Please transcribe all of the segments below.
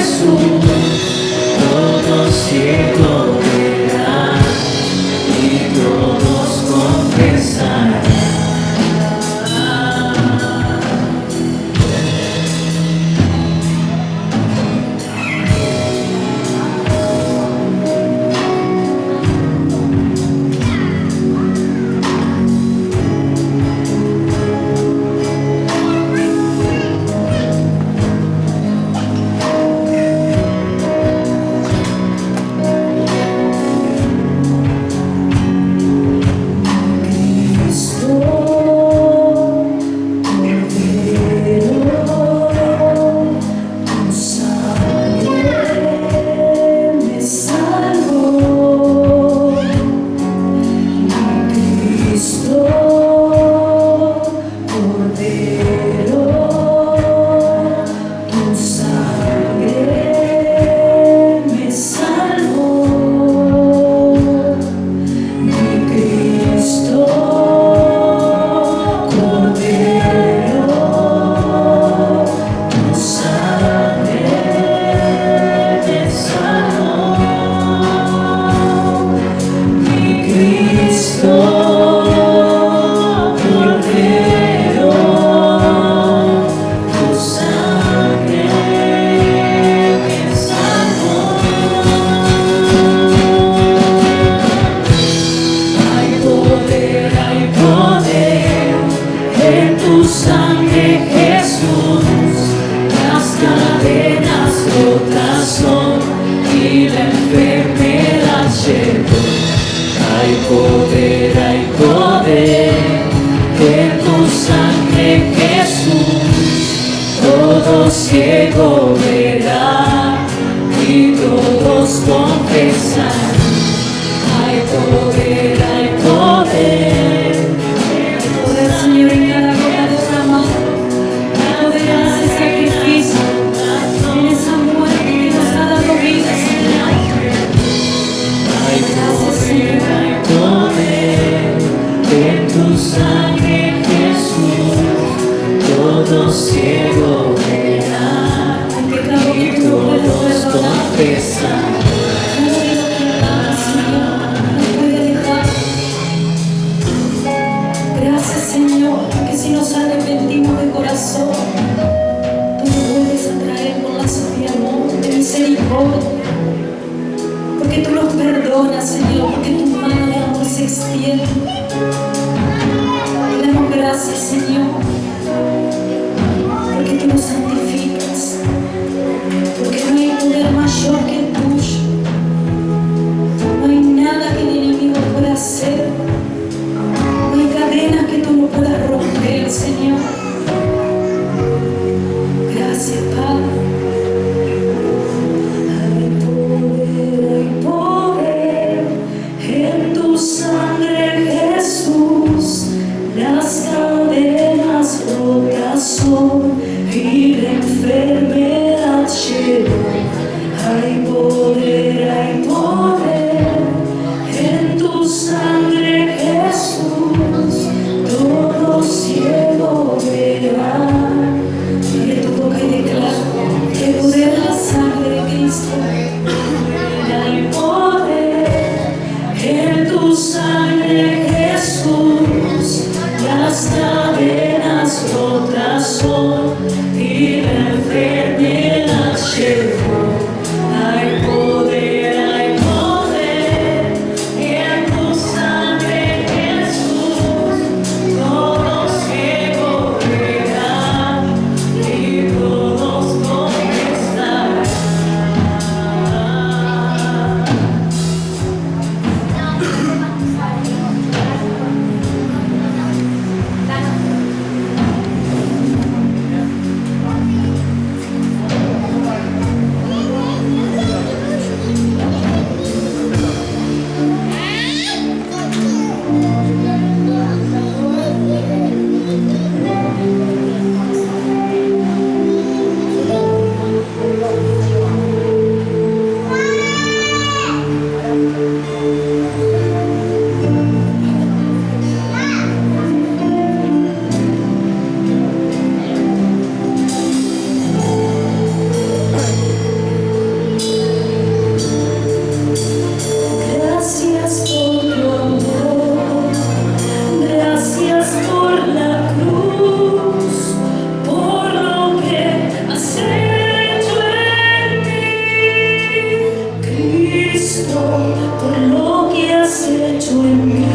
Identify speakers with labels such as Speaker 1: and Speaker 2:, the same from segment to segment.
Speaker 1: Jesús, todo ciego verá. todo ciego verá y todos confesarán. Hay poder, hay poder. Poder, Señor, en cada gota derramada. Hay poder en ese sacrificio, en esa muerte que nos ha dado vida, Señor. Hay poder, hay poder en tu sangre, Jesús. Todo ciego verá y todos confesarán. Gracias, Señor, porque si nos arrepentimos de corazón, tú nos vuelves a traer con lazos de amor, de misericordia, porque tú nos perdonas, Señor, porque tu mano de amor se extiende. Te damos gracias, Señor, porque tú nos santificas, porque no hay poder mayor que el tuyo, no hay nada que el enemigo pueda hacer. No hay cadenas que tú no puedas romper, Señor. Gracias, Padre. Hay poder en tu sangre, Jesús. Las cadenas rotas son y la enfermedad llegó. Hay poder en tu sangre, Jesús. Todo ciego verá. Abre tu boca y declara que poder la sangre de Cristo. Hay poder en tu sangre, Jesús. Las cadenas rotas son y la enfermedad llegó. Hay poder en tu sangre, Jesús. Todo ciego verá y todos confesarán. Gracias por tu amor, gracias por la cruz, por lo que has hecho en mí, Cristo, por lo que has hecho en mí.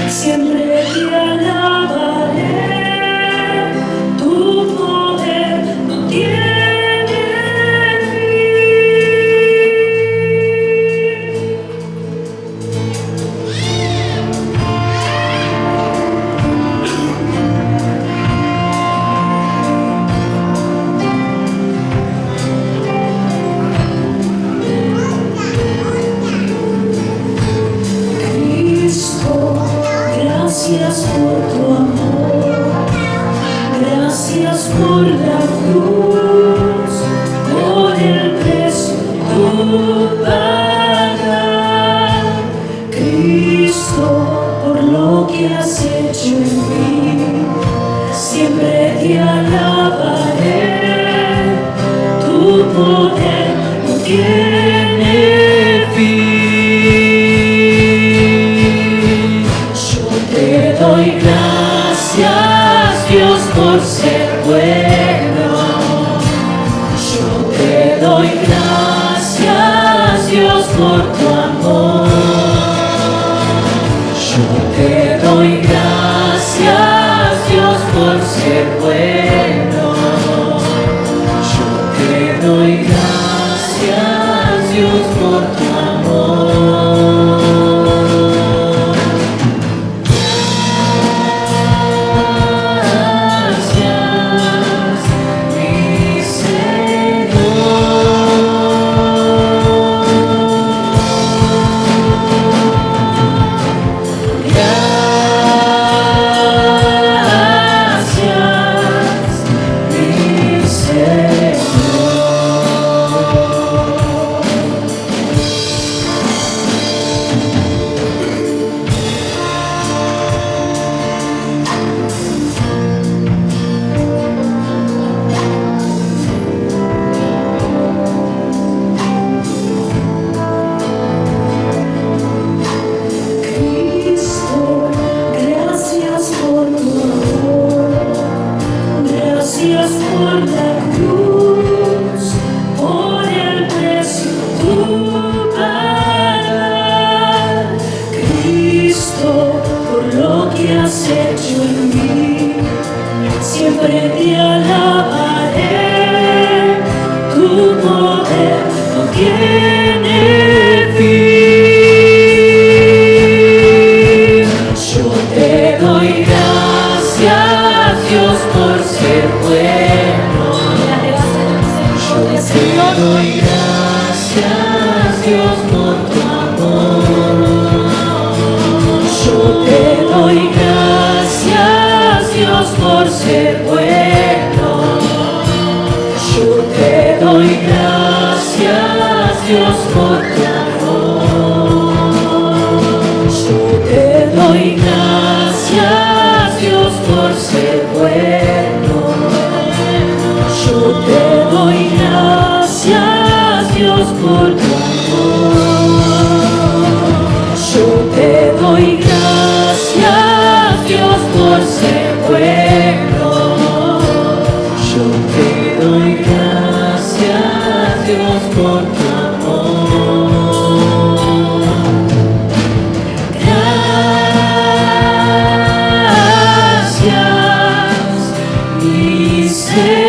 Speaker 1: Siempre te alabaré, tu poder no tiene gracias por tu amor, gracias por la cruz, por el precio tú pagas. Cristo, por lo que has hecho en mí, siempre te alabaré, tu poder no tiene fin. Doy gracias, Dios, por ser bueno. Yo te doy gracias, Dios, por tu amor. Yo te doy gracias, Dios, por ser bueno. Yo te doy gracias, Dios, por tu amor. siempre te alabaré, tu poder no tiene fin. Yo te doy gracias, Dios, por ser bueno. Yo te doy gracias, Dios, por tu amor. Yo te doy gracias, Dios, por ser bueno. Yo te doy gracias, Dios, por tu amor. Yo te doy gracias, Dios, por ser bueno. Yo te doy gracias, Dios, por tu amor. Yo te doy gracias, Dios, por ser bueno. Yo te doy gracias, Dios, por tu amor. Gracias, mi Señor.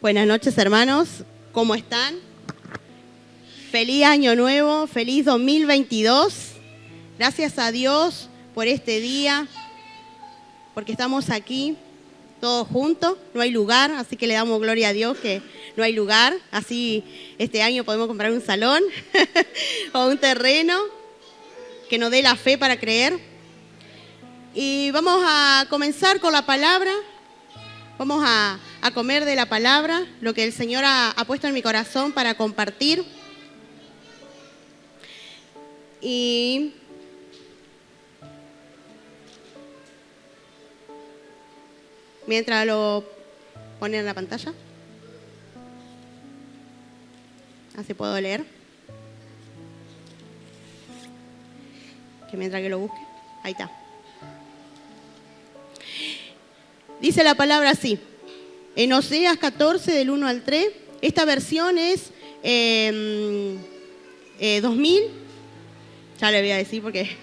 Speaker 2: Buenas noches, hermanos. ¿Cómo están? Feliz año nuevo, feliz 2022. Gracias a Dios por este día, porque estamos aquí todos juntos. No hay lugar, así que le damos gloria a Dios que no hay lugar. Así este año podemos comprar un salón o un terreno que nos dé la fe para creer. Y vamos a comenzar con la palabra. Vamos a comer de la palabra, lo que el Señor ha puesto en mi corazón para compartir. Y mientras lo ponen en la pantalla, así puedo leer. Que mientras que lo busque, ahí está. Dice la palabra así, en Oseas 14, del 1 al 3, esta versión es 2000, ya le voy a decir porque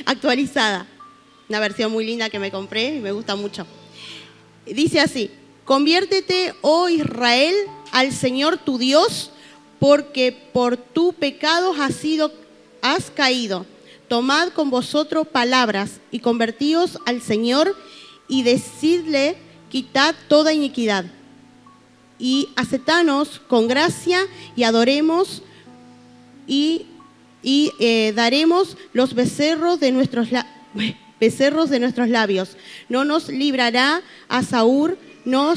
Speaker 2: actualizada, una versión muy linda que me compré y me gusta mucho. Dice así, conviértete, oh Israel, al Señor tu Dios, porque por tu pecado has caído. Tomad con vosotros palabras y convertíos al Señor y decidle, quitad toda iniquidad. Y aceptanos con gracia y adoremos y daremos los becerros de nuestros labios. No nos librará a Saúl, no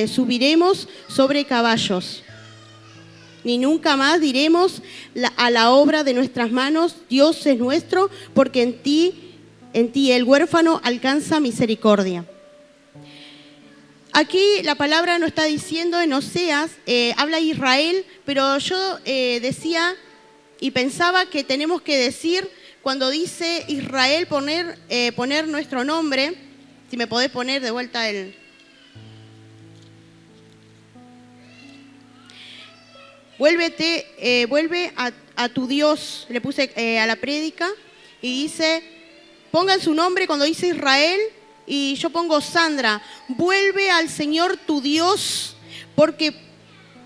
Speaker 2: subiremos sobre caballos. Ni nunca más diremos a la obra de nuestras manos, Dios es nuestro, porque en ti el huérfano alcanza misericordia. Aquí la palabra nos está diciendo en Oseas, habla Israel, pero yo decía y pensaba que tenemos que decir, cuando dice Israel, poner nuestro nombre. Si me podés poner de vuelta el... vuelve a tu Dios, le puse a la prédica, y dice, pongan su nombre cuando dice Israel, y yo pongo Sandra, vuelve al Señor tu Dios, porque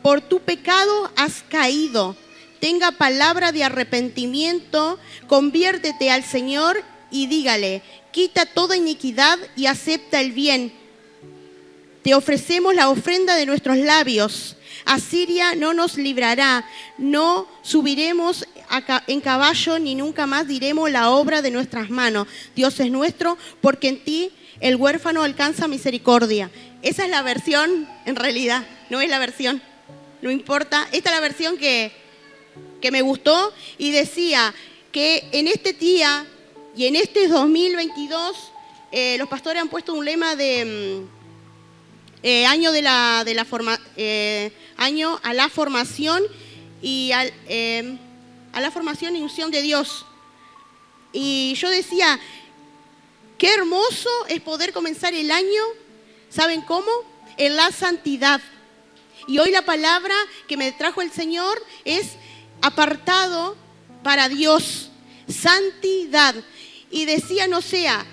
Speaker 2: por tu pecado has caído. Tenga palabra de arrepentimiento, conviértete al Señor y dígale, quita toda iniquidad y acepta el bien. Te ofrecemos la ofrenda de nuestros labios. Asiria no nos librará, no subiremos en caballo, ni nunca más diremos la obra de nuestras manos. Dios es nuestro, porque en ti el huérfano alcanza misericordia. Esa es la versión, en realidad, no es la versión, no importa. Esta es la versión que me gustó y decía que en este día y en este 2022 los pastores han puesto un lema de... año año a la formación y a la formación y unción de Dios. Y yo decía, qué hermoso es poder comenzar el año, ¿saben cómo? En la santidad. Y hoy la palabra que me trajo el Señor es apartado para Dios, santidad. Y decía, no sea,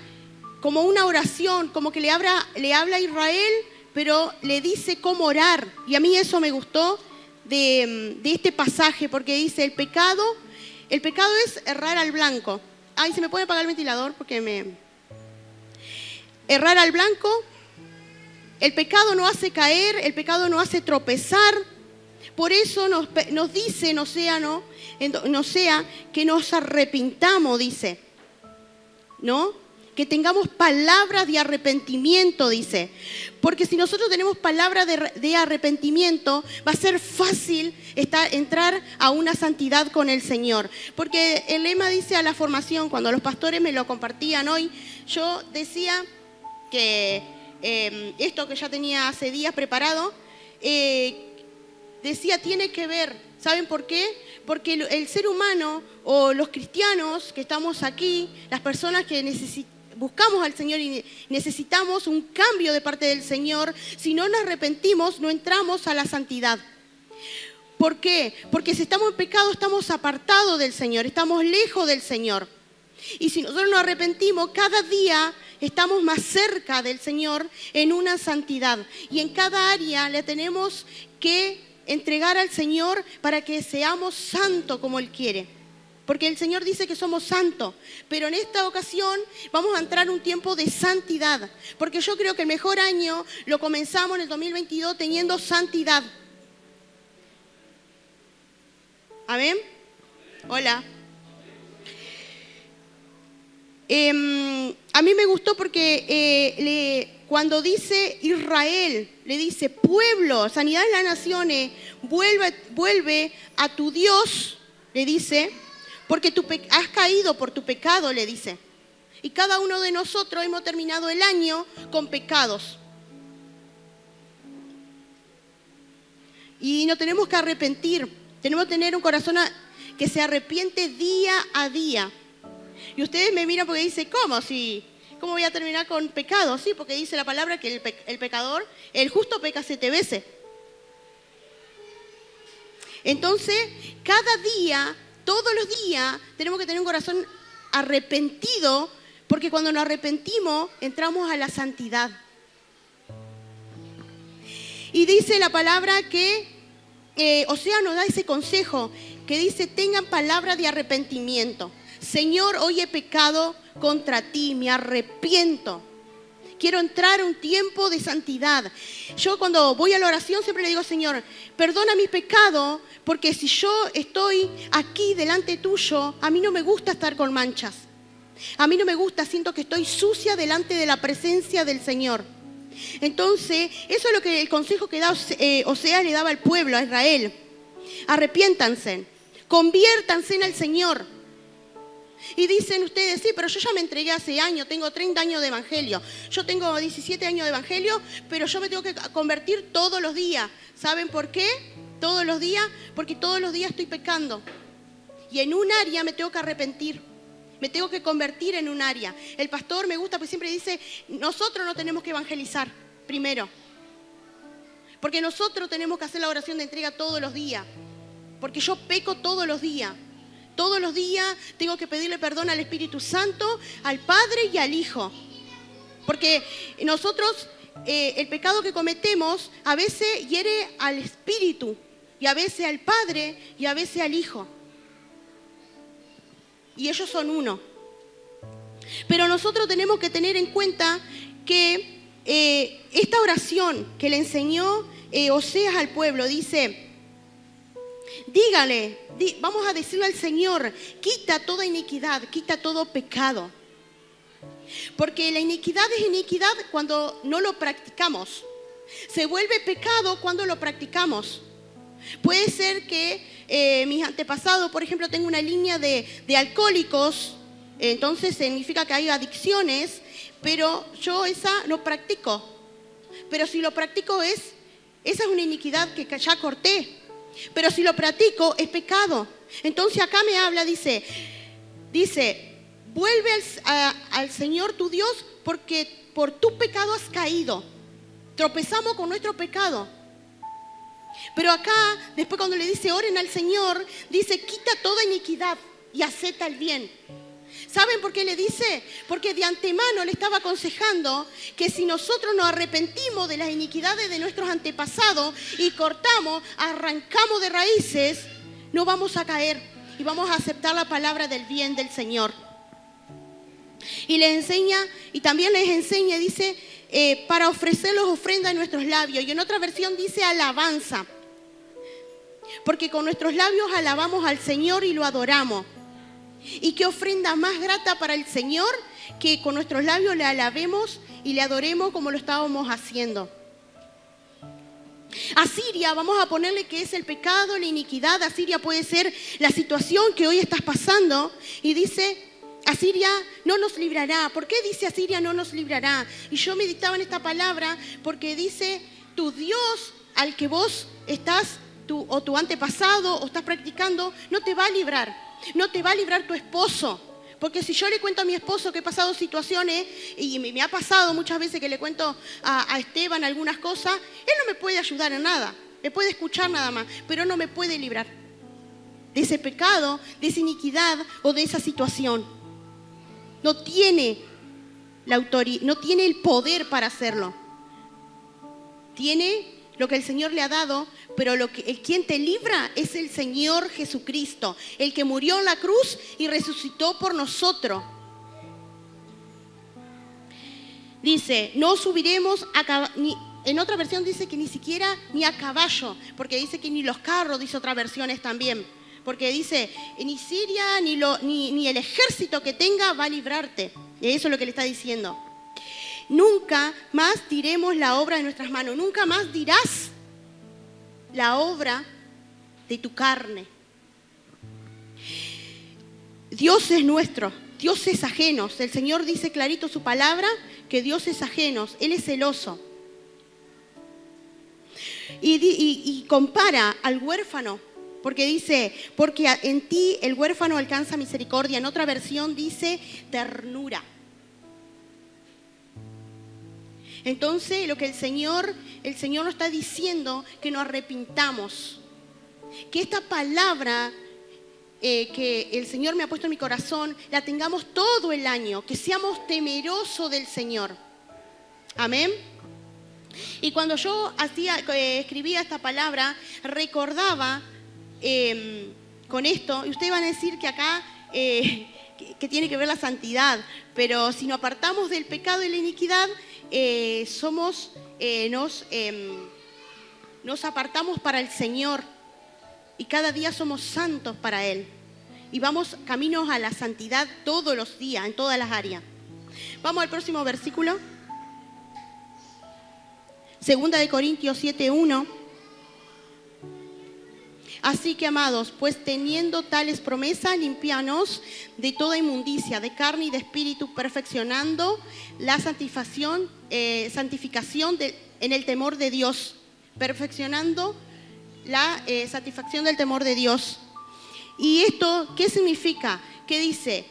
Speaker 2: como una oración, como que le habla a Israel, pero le dice cómo orar. Y a mí eso me gustó de este pasaje, porque dice, el pecado es errar al blanco. Ay, ¿se me puede apagar el ventilador? Errar al blanco, el pecado no hace caer, el pecado no hace tropezar. Por eso nos dice en Osea que nos arrepintamos, dice, ¿no? Que tengamos palabras de arrepentimiento, dice. Porque si nosotros tenemos palabras de arrepentimiento, va a ser fácil entrar a una santidad con el Señor. Porque el lema dice a la formación, cuando los pastores me lo compartían hoy, yo decía que esto que ya tenía hace días preparado, decía, tiene que ver, ¿saben por qué? Porque el ser humano o los cristianos que estamos aquí, las personas que buscamos al Señor y necesitamos un cambio de parte del Señor, si no nos arrepentimos, no entramos a la santidad. ¿Por qué? Porque si estamos en pecado, estamos apartados del Señor, estamos lejos del Señor. Y si nosotros nos arrepentimos cada día estamos más cerca del Señor en una santidad. Y en cada área le tenemos que entregar al Señor para que seamos santos como Él quiere. Porque el Señor dice que somos santos, pero en esta ocasión vamos a entrar en un tiempo de santidad. Porque yo creo que el mejor año lo comenzamos en el 2022 teniendo santidad. ¿Amén? Hola. A mí me gustó porque cuando dice Israel, le dice pueblo, sanidad de las naciones, vuelve a tu Dios, le dice, porque has caído por tu pecado, le dice. Y cada uno de nosotros hemos terminado el año con pecados. Y nos tenemos que arrepentir, tenemos que tener un corazón que se arrepiente día a día. Y ustedes me miran porque dicen, ¿cómo voy a terminar con pecado? Sí, porque dice la palabra que el pecador, el justo peca 7 veces. Entonces, cada día, todos los días, tenemos que tener un corazón arrepentido, porque cuando nos arrepentimos, entramos a la santidad. Y dice la palabra que, Oseas nos da ese consejo, que dice, tengan palabra de arrepentimiento. Señor, hoy he pecado contra ti, me arrepiento. Quiero entrar a un tiempo de santidad. Yo cuando voy a la oración siempre le digo, Señor, perdona mis pecados, porque si yo estoy aquí delante tuyo, a mí no me gusta estar con manchas. A mí no me gusta, siento que estoy sucia delante de la presencia del Señor. Entonces, eso es lo que el consejo que da Oseas le daba al pueblo, a Israel. Arrepiéntanse, conviértanse en el Señor. Y dicen ustedes, sí, pero yo ya me entregué hace años, tengo 30 años de evangelio. Yo tengo 17 años de evangelio, pero yo me tengo que convertir todos los días. ¿Saben por qué? Todos los días, porque todos los días estoy pecando. Y en un área me tengo que arrepentir. Me tengo que convertir en un área. El pastor me gusta porque siempre dice, nosotros no tenemos que evangelizar primero. Porque nosotros tenemos que hacer la oración de entrega todos los días. Porque yo peco todos los días. Todos los días tengo que pedirle perdón al Espíritu Santo, al Padre y al Hijo. Porque nosotros, el pecado que cometemos, a veces hiere al Espíritu, y a veces al Padre, y a veces al Hijo. Y ellos son uno. Pero nosotros tenemos que tener en cuenta que esta oración que le enseñó Oseas al pueblo, dice, dígale, vamos a decirle al Señor, quita toda iniquidad, quita todo pecado. Porque la iniquidad es iniquidad cuando no lo practicamos. Se vuelve pecado cuando lo practicamos. Puede ser que mis antepasados, por ejemplo, tengo una línea de alcohólicos, entonces significa que hay adicciones, pero yo esa no practico. Pero si lo practico esa es una iniquidad que ya corté. Pero si lo practico es pecado. Entonces acá me habla, dice, vuelve al Señor tu Dios porque por tu pecado has caído. Tropezamos con nuestro pecado. Pero acá, después cuando le dice oren al Señor, dice quita toda iniquidad y acepta el bien. ¿Saben por qué le dice? Porque de antemano le estaba aconsejando que si nosotros nos arrepentimos de las iniquidades de nuestros antepasados y cortamos, arrancamos de raíces, no vamos a caer y vamos a aceptar la palabra del bien del Señor. Y les enseña, y también les enseña, dice, para ofrecerlos ofrenda en nuestros labios. Y en otra versión dice alabanza. Porque con nuestros labios alabamos al Señor y lo adoramos. Y qué ofrenda más grata para el Señor que con nuestros labios le alabemos y le adoremos como lo estábamos haciendo. Asiria, vamos a ponerle que es el pecado, la iniquidad. Asiria puede ser la situación que hoy estás pasando. Y dice, Asiria no nos librará. ¿Por qué dice Asiria no nos librará? Y yo meditaba en esta palabra porque dice, tu Dios al que vos estás, o tu antepasado, o estás practicando, no te va a librar. No te va a librar tu esposo. Porque si yo le cuento a mi esposo que he pasado situaciones, y me ha pasado muchas veces que le cuento a Esteban algunas cosas, él no me puede ayudar en nada. Me puede escuchar nada más, pero no me puede librar de ese pecado, de esa iniquidad o de esa situación. No tiene no tiene el poder para hacerlo. Tiene lo que el Señor le ha dado, pero quien te libra es el Señor Jesucristo, el que murió en la cruz y resucitó por nosotros. Dice, no subiremos en otra versión dice que ni siquiera ni a caballo, porque dice que ni los carros, dice otras versiones también. Porque dice, ni Siria ni el ejército que tenga va a librarte. Y eso es lo que le está diciendo. Nunca más diremos la obra de nuestras manos. Nunca más dirás la obra de tu carne. Dios es nuestro, Dios es ajeno. El Señor dice clarito su palabra que Dios es ajeno. Él es celoso. Y compara al huérfano. Porque dice, porque en ti el huérfano alcanza misericordia. En otra versión dice ternura. Entonces, lo que el Señor nos está diciendo, que nos arrepintamos. Que esta palabra que el Señor me ha puesto en mi corazón, la tengamos todo el año. Que seamos temerosos del Señor. Amén. Y cuando yo escribía esta palabra, recordaba con esto, y ustedes van a decir que acá que tiene que ver la santidad, pero si nos apartamos del pecado y la iniquidad, nos apartamos para el Señor y cada día somos santos para Él y vamos caminos a la santidad todos los días, en todas las áreas. Vamos al próximo versículo. 2 de Corintios 7:1. Así que, amados, pues teniendo tales promesas, limpianos de toda inmundicia, de carne y de espíritu, perfeccionando la santificación en el temor de Dios. Perfeccionando la satisfacción del temor de Dios. ¿Y esto qué significa? ¿Qué dice?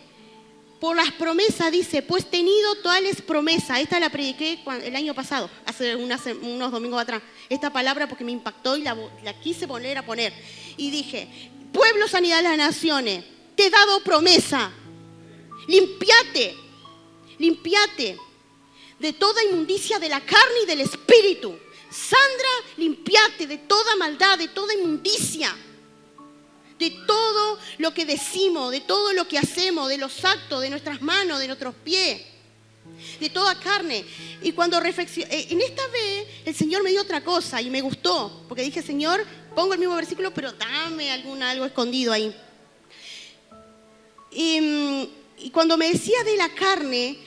Speaker 2: Por las promesas, dice, pues tenido tales promesas. Esta la prediqué el año pasado, hace unos domingos atrás. Esta palabra porque me impactó y la quise volver a poner. Y dije, pueblo, sanidad de las naciones, te he dado promesa. Limpiate de toda inmundicia de la carne y del espíritu. Sandra, limpiate de toda maldad, de toda inmundicia. De todo lo que decimos, de todo lo que hacemos, de los actos, de nuestras manos, de nuestros pies, de toda carne. Y cuando reflexioné, en esta vez el Señor me dio otra cosa y me gustó, porque dije, Señor, pongo el mismo versículo, pero dame algo escondido ahí. Y cuando me decía de la carne,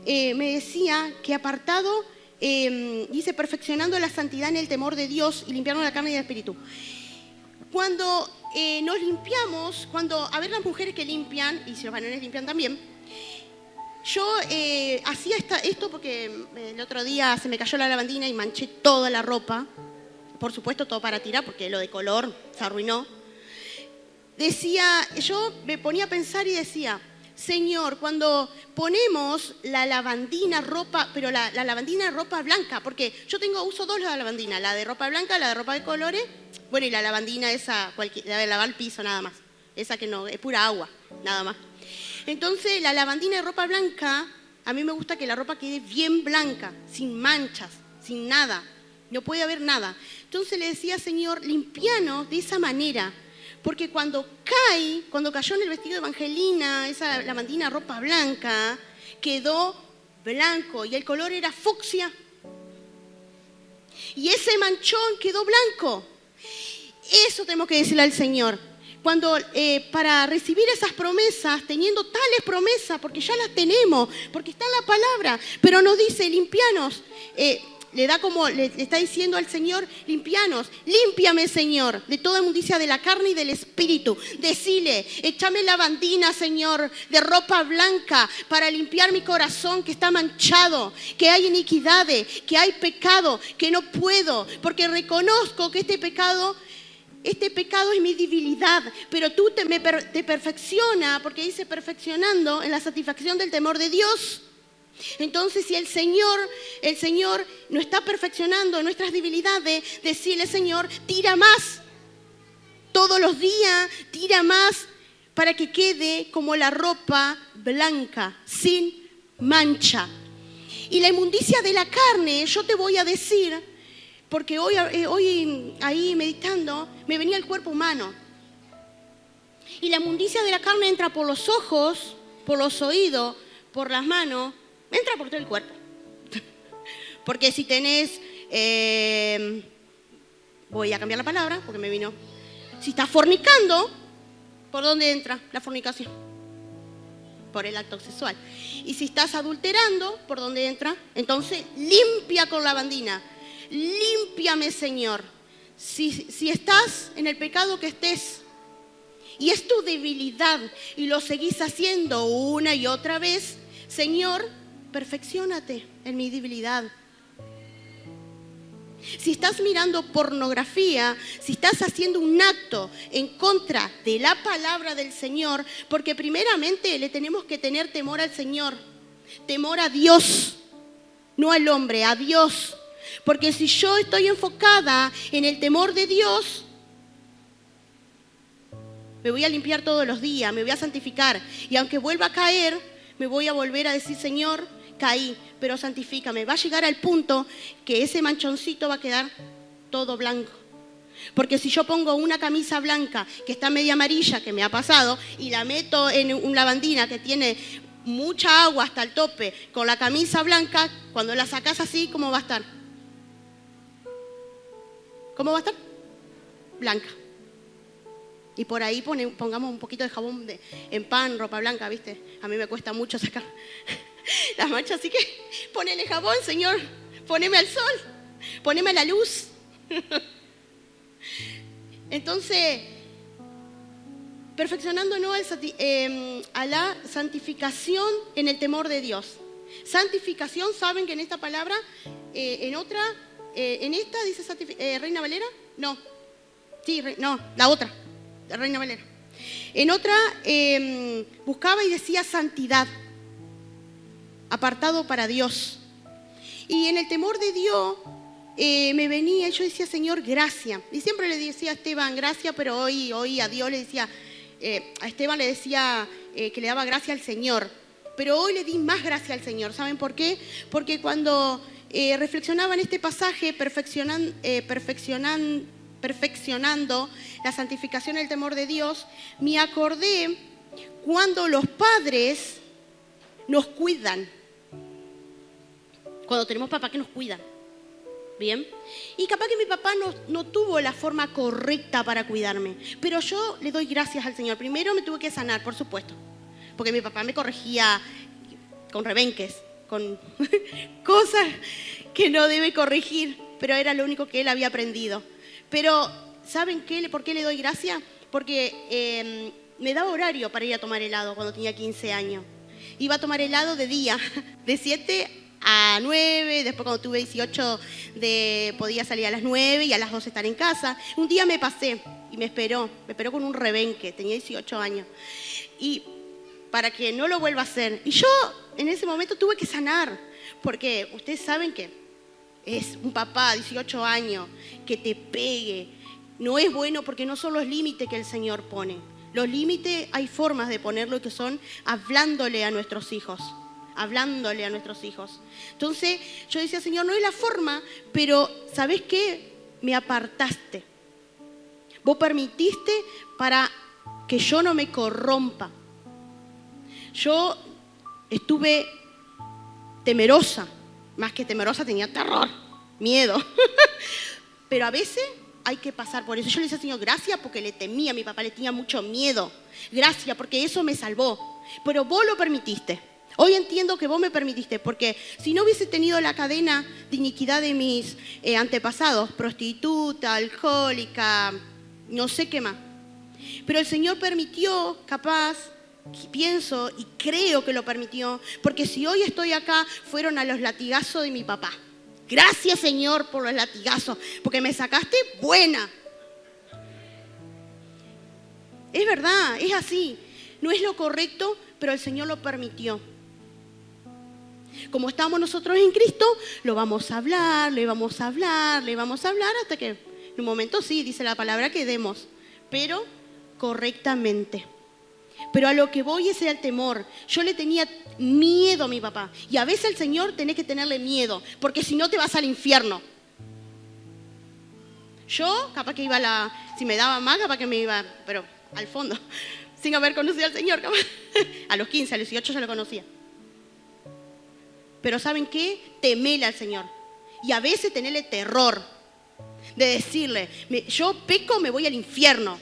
Speaker 2: me decía que apartado, dice, perfeccionando la santidad en el temor de Dios y limpiando la carne y el espíritu. Cuando nos limpiamos, a ver las mujeres que limpian, y si los varones limpian también, yo hacía esto porque el otro día se me cayó la lavandina y manché toda la ropa, por supuesto todo para tirar porque lo de color se arruinó. Yo me ponía a pensar y decía, Señor, cuando ponemos la lavandina ropa, pero la lavandina ropa blanca, porque yo uso dos la lavandina, la de ropa blanca, la de ropa de colores. Bueno, y la lavandina esa, la de lavar el piso nada más. Esa que no, es pura agua, nada más. Entonces, la lavandina de ropa blanca, a mí me gusta que la ropa quede bien blanca, sin manchas, sin nada. No puede haber nada. Entonces le decía, Señor, limpianos de esa manera. Porque cuando cayó en el vestido de Evangelina, esa lavandina ropa blanca, quedó blanco y el color era fucsia. Y ese manchón quedó blanco. Eso tenemos que decirle al Señor. Cuando para recibir esas promesas, teniendo tales promesas, porque ya las tenemos, porque está en la palabra, pero nos dice, limpianos, le está diciendo al Señor, limpianos, límpiame, Señor, de toda inmundicia de la carne y del espíritu. Decile, échame lavandina, Señor, de ropa blanca para limpiar mi corazón que está manchado, que hay iniquidades, que hay pecado, que no puedo, porque reconozco que este pecado es mi debilidad, pero tú te perfecciona, porque dice perfeccionando en la satisfacción del temor de Dios. Entonces, si el Señor nos está perfeccionando en nuestras debilidades, decirle, Señor, tira más. Todos los días, tira más para que quede como la ropa blanca, sin mancha. Y la inmundicia de la carne, yo te voy a decir, porque hoy ahí meditando, me venía el cuerpo humano. Y la inmundicia de la carne entra por los ojos, por los oídos, por las manos, entra por todo el cuerpo. Porque si tenés, voy a cambiar la palabra porque me vino. Si estás fornicando, ¿por dónde entra la fornicación? Por el acto sexual. Y si estás adulterando, ¿por dónde entra? Entonces, limpia con la lavandina. Límpiame, Señor. Si estás en el pecado que estés, y es tu debilidad, y lo seguís haciendo una y otra vez, Señor, perfecciónate en mi debilidad. Si estás mirando pornografía, si estás haciendo un acto en contra de la palabra del Señor, porque primeramente le tenemos que tener temor al Señor, temor a Dios, no al hombre, a Dios. Porque si yo estoy enfocada en el temor de Dios, me voy a limpiar todos los días, me voy a santificar. Y aunque vuelva a caer, me voy a volver a decir, Señor, caí, pero santifícame. Va a llegar al punto que ese manchoncito va a quedar todo blanco. Porque si yo pongo una camisa blanca que está media amarilla, que me ha pasado, y la meto en una lavandina que tiene mucha agua hasta el tope, con la camisa blanca, cuando la sacas así, ¿cómo va a estar? ¿Cómo va a estar? Blanca. Y por ahí pongamos un poquito de jabón en pan, ropa blanca, ¿viste? A mí me cuesta mucho sacar las manchas, así que ponele jabón, Señor, poneme al sol, poneme a la luz. Entonces, perfeccionándonos a la santificación en el temor de Dios. Santificación, ¿saben que en esta palabra, en esta dice Reina Valera? No, sí, no, la otra, Reina Valera. En otra buscaba y decía santidad, apartado para Dios. Y en el temor de Dios me venía, yo decía, Señor, gracia. Y siempre le decía a Esteban, gracia, pero hoy a Dios le decía, a Esteban le decía que le daba gracia al Señor. Pero hoy le di más gracia al Señor. ¿Saben por qué? Porque cuando reflexionaba en este pasaje, perfeccionando la santificación y el temor de Dios, me acordé cuando los padres nos cuidan. Cuando tenemos papá que nos cuidan. ¿Bien? Y capaz que mi papá no tuvo la forma correcta para cuidarme. Pero yo le doy gracias al Señor. Primero me tuve que sanar, por supuesto. Porque mi papá me corregía con rebenques, con cosas que no debe corregir. Pero era lo único que él había aprendido. Pero, ¿saben qué? ¿Por qué le doy gracias? Porque me daba horario para ir a tomar helado cuando tenía 15 años. Iba a tomar helado de día, de 7 a 9, después cuando tuve 18 podía salir a las 9 y a las 12 estar en casa. Un día me pasé y me esperó con un rebenque, tenía 18 años. Y para que no lo vuelva a hacer. Y yo en ese momento tuve que sanar, porque ustedes saben que es un papá de 18 años que te pegue. No es bueno porque no son los límites que el Señor pone. Los límites hay formas de ponerlo que son hablándole a nuestros hijos. Hablándole a nuestros hijos. Entonces yo decía, Señor, no es la forma, pero ¿sabés qué? Me apartaste. Vos permitiste para que yo no me corrompa. Yo estuve temerosa, más que temerosa tenía terror, miedo. Pero a veces hay que pasar por eso. Yo le decía, Señor, gracias porque le temía, a mi papá le tenía mucho miedo. Gracias porque eso me salvó. Pero vos lo permitiste. Hoy entiendo que vos me permitiste, porque si no hubiese tenido la cadena de iniquidad de mis antepasados, prostituta, alcohólica, no sé qué más. Pero el Señor permitió, capaz, pienso y creo que lo permitió, porque si hoy estoy acá, fueron a los latigazos de mi papá. Gracias, Señor, por los latigazos, porque me sacaste buena. Es verdad, es así. No es lo correcto, pero el Señor lo permitió. Como estamos nosotros en Cristo, lo vamos a hablar, le vamos a hablar, hasta que en un momento sí, dice la palabra que demos, pero correctamente. Pero a lo que voy es el temor. Yo le tenía miedo a mi papá. Y a veces al Señor tenés que tenerle miedo, porque si no te vas al infierno. Yo, capaz que iba si me daba más, capaz que me iba, pero al fondo, sin haber conocido al Señor, capaz. A los 15, a los 18 ya lo conocía. Pero ¿saben qué? Temele al Señor. Y a veces tenerle terror de decirle, yo peco, me voy al infierno.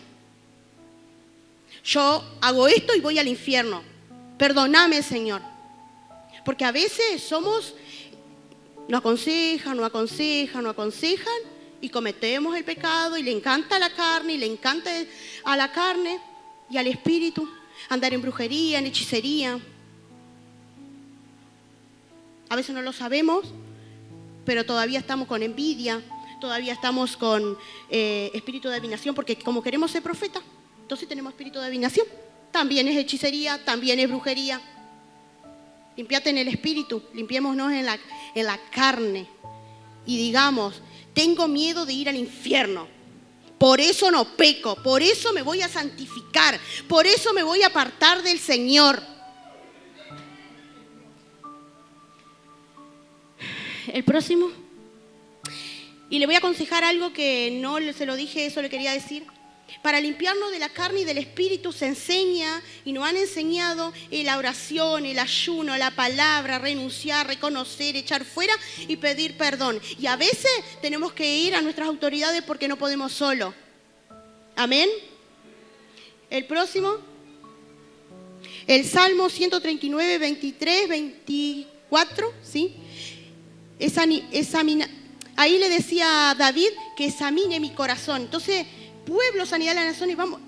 Speaker 2: Yo hago esto y voy al infierno. Perdóname, Señor. Porque a veces nos aconsejan y cometemos el pecado y le encanta la carne y le encanta a la carne y al espíritu andar en brujería, en hechicería. A veces no lo sabemos, pero todavía estamos con envidia, todavía estamos con espíritu de adivinación, porque como queremos ser profeta, entonces tenemos espíritu de adivinación. También es hechicería, también es brujería. Limpiate en el espíritu, limpiémonos en la carne. Y digamos, tengo miedo de ir al infierno. Por eso no peco, por eso me voy a santificar, por eso me voy a apartar del Señor. El próximo. Y le voy a aconsejar algo que no se lo dije, eso le quería decir. Para limpiarnos de la carne y del espíritu se enseña y nos han enseñado la oración, el ayuno, la palabra, renunciar, reconocer, echar fuera y pedir perdón. Y a veces tenemos que ir a nuestras autoridades porque no podemos solo. Amén. El próximo. El Salmo 139, 23, 24, ¿sí? Ahí le decía a David que examine mi corazón. Entonces, pueblo, sanidad de la nación, y vamos,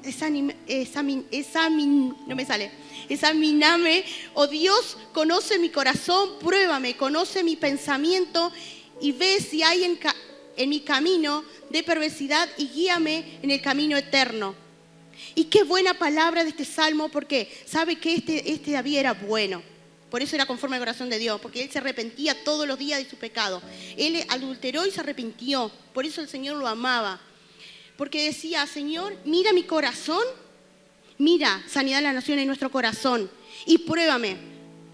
Speaker 2: examíname, oh Dios, conoce mi corazón, pruébame, conoce mi pensamiento y ve si hay en mi camino de perversidad y guíame en el camino eterno. Y qué buena palabra de este salmo, porque sabe que este David era bueno. Por eso era conforme al corazón de Dios, porque él se arrepentía todos los días de su pecado. Él adulteró y se arrepintió, por eso el Señor lo amaba. Porque decía, Señor, mira mi corazón, mira, sanidad de la nación en nuestro corazón, y pruébame.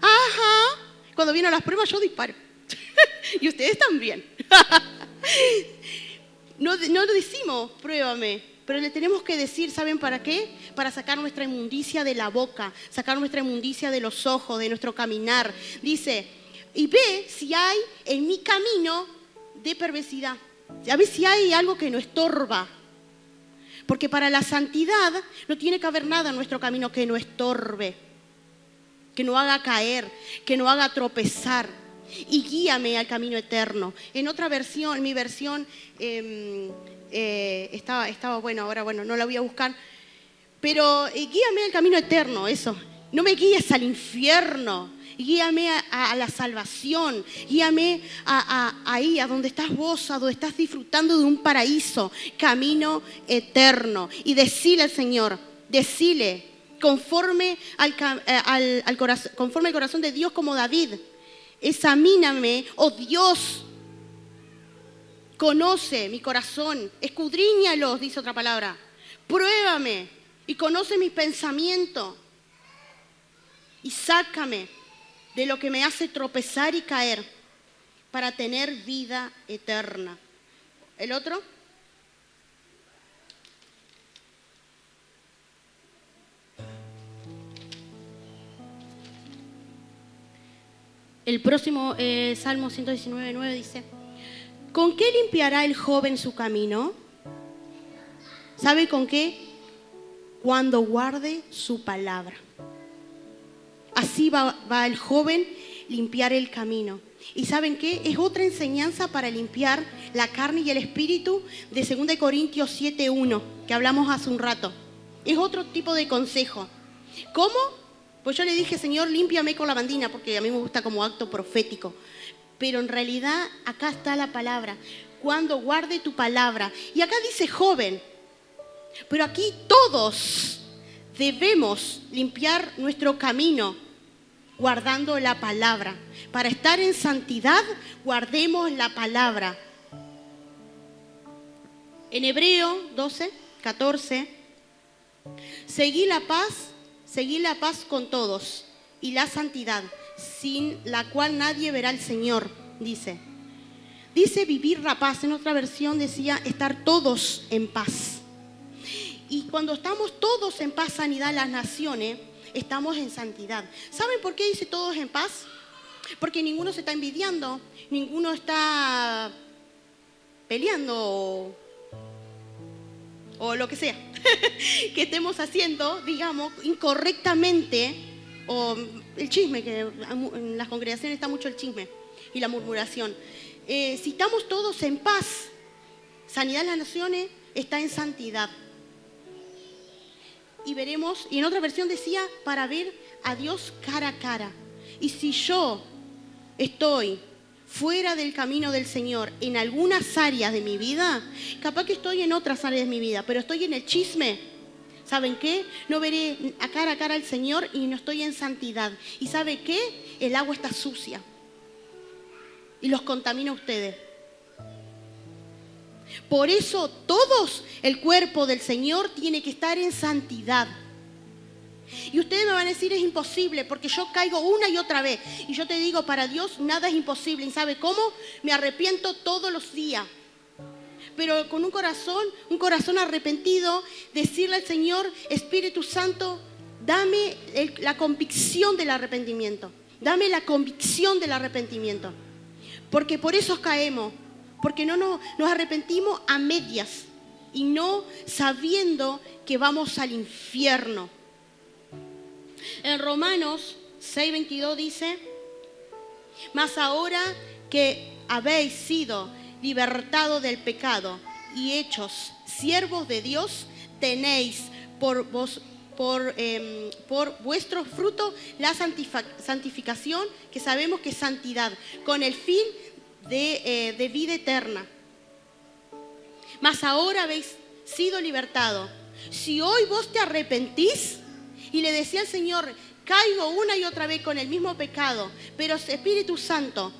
Speaker 2: Ajá, cuando vienen las pruebas yo disparo. Y ustedes también. No decimos, pruébame, pero le tenemos que decir, ¿saben para qué? Para sacar nuestra inmundicia de la boca, sacar nuestra inmundicia de los ojos, de nuestro caminar. Dice, y ve si hay en mi camino de perversidad. A ver si hay algo que nos estorba. Porque para la santidad no tiene que haber nada en nuestro camino que nos estorbe, que nos haga caer, que nos haga tropezar. Y guíame al camino eterno. En otra versión, mi versión estaba bueno, ahora bueno, no la voy a buscar. Pero guíame al camino eterno, eso. No me guíes al infierno. Guíame a la salvación, guíame ahí, a donde estás vos, a donde estás disfrutando de un paraíso, camino eterno. Y decile al Señor, decile, conforme al corazón de Dios como David, examíname, oh Dios, conoce mi corazón, escudriñalos, dice otra palabra, pruébame y conoce mis pensamientos y sácame de lo que me hace tropezar y caer para tener vida eterna. ¿El otro? El próximo, Salmo 119:9 dice, ¿con qué limpiará el joven su camino? ¿Sabe con qué? Cuando guarde su palabra. Así va el joven limpiar el camino. ¿Y saben qué? Es otra enseñanza para limpiar la carne y el espíritu de 2 Corintios 7:1, que hablamos hace un rato. Es otro tipo de consejo. ¿Cómo? Pues yo le dije, Señor, límpiame con la bandina, porque a mí me gusta como acto profético. Pero en realidad acá está la palabra. Cuando guarde tu palabra. Y acá dice joven. Pero aquí todos debemos limpiar nuestro camino guardando la palabra. Para estar en santidad, guardemos la palabra. En Hebreo 12:14, seguí la paz seguid la paz con todos y la santidad, sin la cual nadie verá al Señor, dice. Dice vivir la paz, en otra versión decía estar todos en paz. Y cuando estamos todos en paz, sanidad en las naciones, estamos en santidad. ¿Saben por qué dice todos en paz? Porque ninguno se está envidiando, ninguno está peleando o lo que sea que estemos haciendo, digamos, incorrectamente, o el chisme, que en las congregaciones está mucho el chisme y la murmuración. Si estamos todos en paz, sanidad en las naciones está en santidad. Y veremos, y en otra versión decía, para ver a Dios cara a cara. Y si yo estoy fuera del camino del Señor en algunas áreas de mi vida, capaz que estoy en otras áreas de mi vida, pero estoy en el chisme, ¿saben qué? No veré a cara al Señor y no estoy en santidad. ¿Y sabe qué? El agua está sucia y los contamina a ustedes. Por eso todos el cuerpo del Señor tiene que estar en santidad. Y ustedes me van a decir, es imposible, porque yo caigo una y otra vez. Y yo te digo, para Dios nada es imposible. ¿Y sabe cómo? Me arrepiento todos los días. Pero con un corazón arrepentido, decirle al Señor, Espíritu Santo, dame la convicción del arrepentimiento. Dame la convicción del arrepentimiento. Porque por eso caemos. Porque no nos arrepentimos a medias y no sabiendo que vamos al infierno. En Romanos 6:22 dice, mas ahora que habéis sido libertados del pecado y hechos siervos de Dios, tenéis por vuestro fruto la santificación, que sabemos que es santidad, con el fin de vida eterna. Mas ahora habéis sido libertados. Si hoy vos te arrepentís y le decís al Señor, caigo una y otra vez con el mismo pecado, pero Espíritu Santo,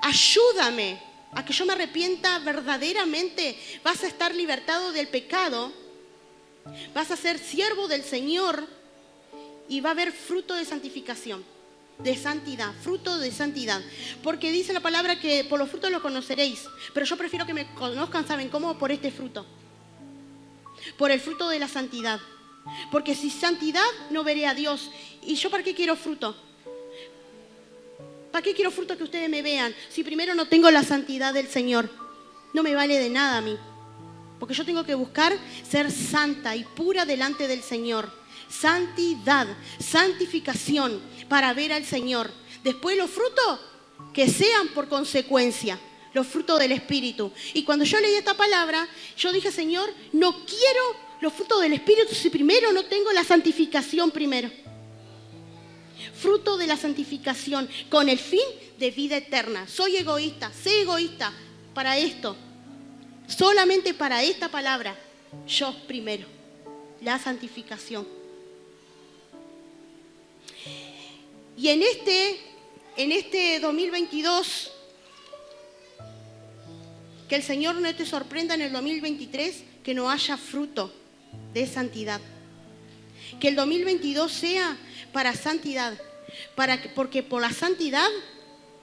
Speaker 2: ayúdame a que yo me arrepienta verdaderamente, vas a estar libertado del pecado, vas a ser siervo del Señor y va a haber fruto de santificación. De santidad, fruto de santidad. Porque dice la palabra que por los frutos los conoceréis. Pero yo prefiero que me conozcan, ¿saben cómo? Por este fruto. Por el fruto de la santidad. Porque sin santidad no veré a Dios. ¿Y yo para qué quiero fruto? ¿Para qué quiero fruto que ustedes me vean? Si primero no tengo la santidad del Señor. No me vale de nada a mí. Porque yo tengo que buscar ser santa y pura delante del Señor. Santidad, santificación para ver al Señor. Después los frutos que sean por consecuencia, los frutos del Espíritu. Y cuando yo leí esta palabra, yo dije, Señor, no quiero los frutos del Espíritu si primero no tengo la santificación primero. Fruto de la santificación con el fin de vida eterna. Soy egoísta, sé egoísta para esto. Solamente para esta palabra, yo primero, la santificación. Y en este 2022, que el Señor no te sorprenda en el 2023, que no haya fruto de santidad. Que el 2022 sea para santidad, porque por la santidad,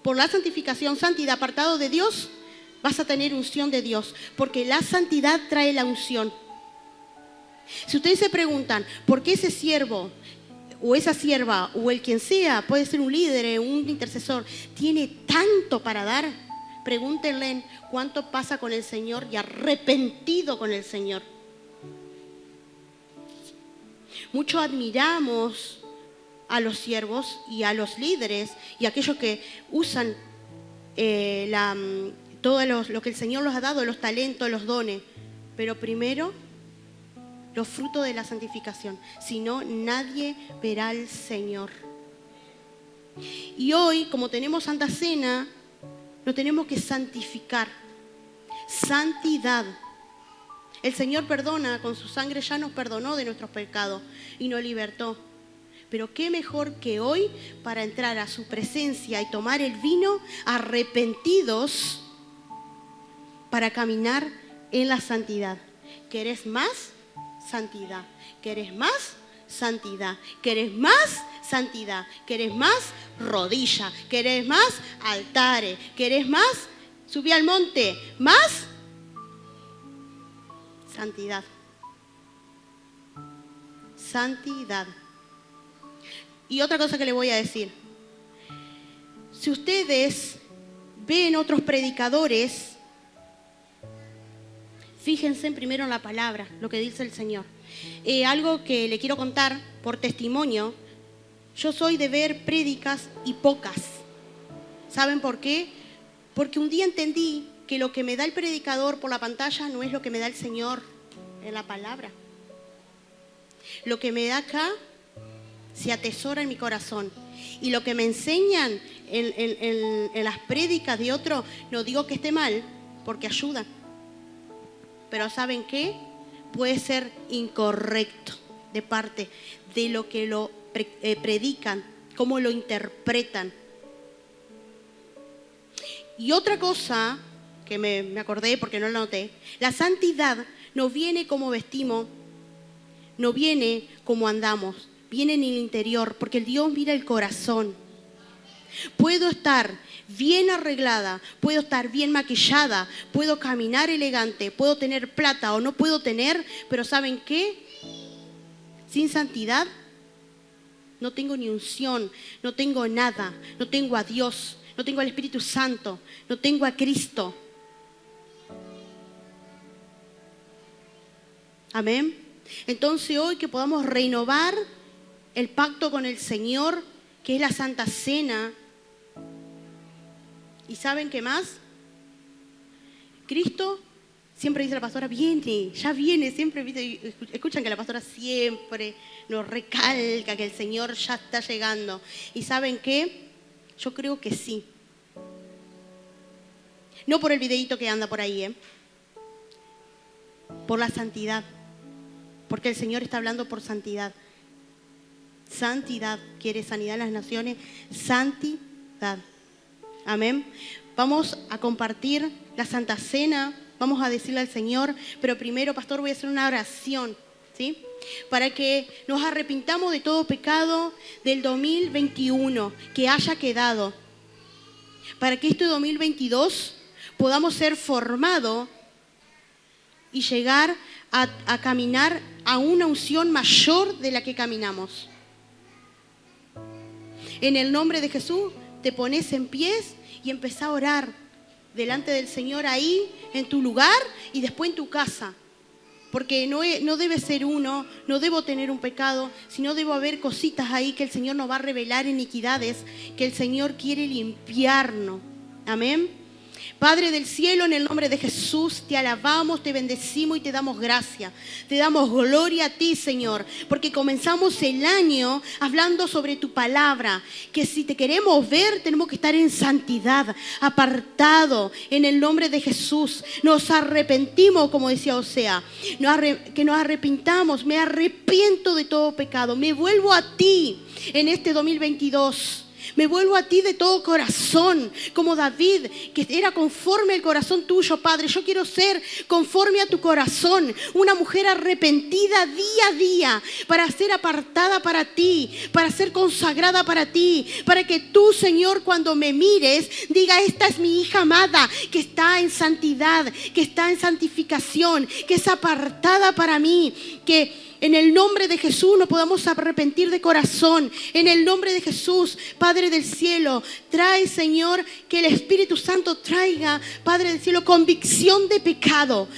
Speaker 2: por la santificación, santidad, apartado de Dios, vas a tener unción de Dios, porque la santidad trae la unción. Si ustedes se preguntan, ¿por qué ese siervo o esa sierva o el quien sea, puede ser un líder, un intercesor, tiene tanto para dar? Pregúntenle cuánto pasa con el Señor y arrepentido con el Señor. Mucho admiramos a los siervos y a los líderes y a aquellos que usan todo lo que el Señor los ha dado, los talentos, los dones, pero primero los frutos de la santificación. Si no, nadie verá al Señor. Y hoy, como tenemos Santa Cena, nos tenemos que santificar. Santidad. El Señor perdona, con su sangre ya nos perdonó de nuestros pecados y nos libertó. Pero qué mejor que hoy para entrar a su presencia y tomar el vino arrepentidos para caminar en la santidad. ¿Querés más? Santidad. ¿Querés más? Santidad. ¿Querés más? Santidad. ¿Querés más? Rodilla. ¿Querés más? Altares. ¿Querés más? Subí al monte. ¿Más? Santidad. Santidad. Y otra cosa que le voy a decir. Si ustedes ven otros predicadores, fíjense primero en la palabra, lo que dice el Señor. Algo que le quiero contar por testimonio, yo soy de ver prédicas y pocas. ¿Saben por qué? Porque un día entendí que lo que me da el predicador por la pantalla no es lo que me da el Señor en la palabra. Lo que me da acá se atesora en mi corazón. Y lo que me enseñan en las prédicas de otro, no digo que esté mal, porque ayudan. Pero ¿saben qué? Puede ser incorrecto de parte de lo que lo predican, cómo lo interpretan. Y otra cosa que me acordé porque no la noté, la santidad no viene como vestimos, no viene como andamos, viene en el interior, porque el Dios mira el corazón. Puedo estar bien arreglada, puedo estar bien maquillada, puedo caminar elegante, puedo tener plata o no puedo tener, pero ¿saben qué? Sin santidad no tengo ni unción, no tengo nada, no tengo a Dios, no tengo al Espíritu Santo, no tengo a Cristo. Amén. Entonces hoy que podamos renovar el pacto con el Señor, que es la Santa Cena. ¿Y saben qué más? Cristo, siempre dice la pastora, viene, ya viene, siempre, escuchan que la pastora siempre nos recalca que el Señor ya está llegando. ¿Y saben qué? Yo creo que sí. No por el videíto que anda por ahí, por la santidad. Porque el Señor está hablando por santidad. Santidad, quiere sanidad en las naciones, santidad. Amén. Vamos a compartir la Santa Cena, vamos a decirle al Señor, pero primero, pastor, voy a hacer una oración, ¿sí? Para que nos arrepintamos de todo pecado del 2021 que haya quedado. Para que este 2022 podamos ser formados y llegar a caminar a una unción mayor de la que caminamos. En el nombre de Jesús te pones en pies y empezás a orar delante del Señor ahí, en tu lugar y después en tu casa. Porque no debe ser uno, no debo tener un pecado, sino debo haber cositas ahí que el Señor nos va a revelar, iniquidades, que el Señor quiere limpiarnos. Amén. Padre del cielo, en el nombre de Jesús, te alabamos, te bendecimos y te damos gracias. Te damos gloria a ti, Señor, porque comenzamos el año hablando sobre tu palabra, que si te queremos ver, tenemos que estar en santidad, apartado, en el nombre de Jesús. Nos arrepentimos, como decía Osea, que nos arrepintamos, me arrepiento de todo pecado, me vuelvo a ti en este 2022. Me vuelvo a ti de todo corazón, como David, que era conforme al corazón tuyo, Padre. Yo quiero ser conforme a tu corazón, una mujer arrepentida día a día, para ser apartada para ti, para ser consagrada para ti, para que tú, Señor, cuando me mires, diga, esta es mi hija amada, que está en santidad, que está en santificación, que es apartada para mí, que en el nombre de Jesús nos podamos arrepentir de corazón. En el nombre de Jesús, Padre del cielo, trae, Señor, que el Espíritu Santo traiga, Padre del cielo, convicción de pecado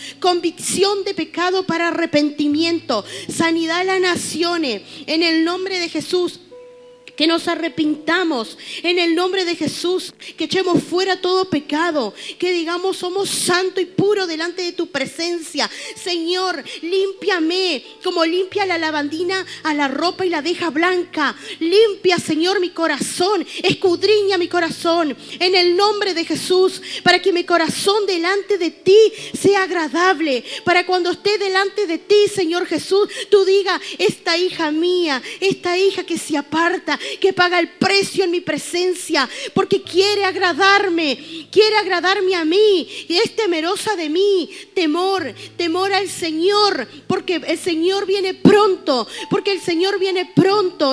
Speaker 2: para arrepentimiento, sanidad a las naciones. En el nombre de Jesús, que nos arrepintamos en el nombre de Jesús, que echemos fuera todo pecado, que digamos somos santos y puros delante de tu presencia. Señor, límpiame como limpia la lavandina a la ropa y la deja blanca. Limpia, Señor, mi corazón, escudriña mi corazón en el nombre de Jesús, para que mi corazón delante de ti sea agradable, para cuando esté delante de ti, Señor Jesús, tú digas, esta hija mía, esta hija que se aparta, que paga el precio en mi presencia, porque quiere agradarme a mí y es temerosa de mí. Temor al Señor, porque el Señor viene pronto,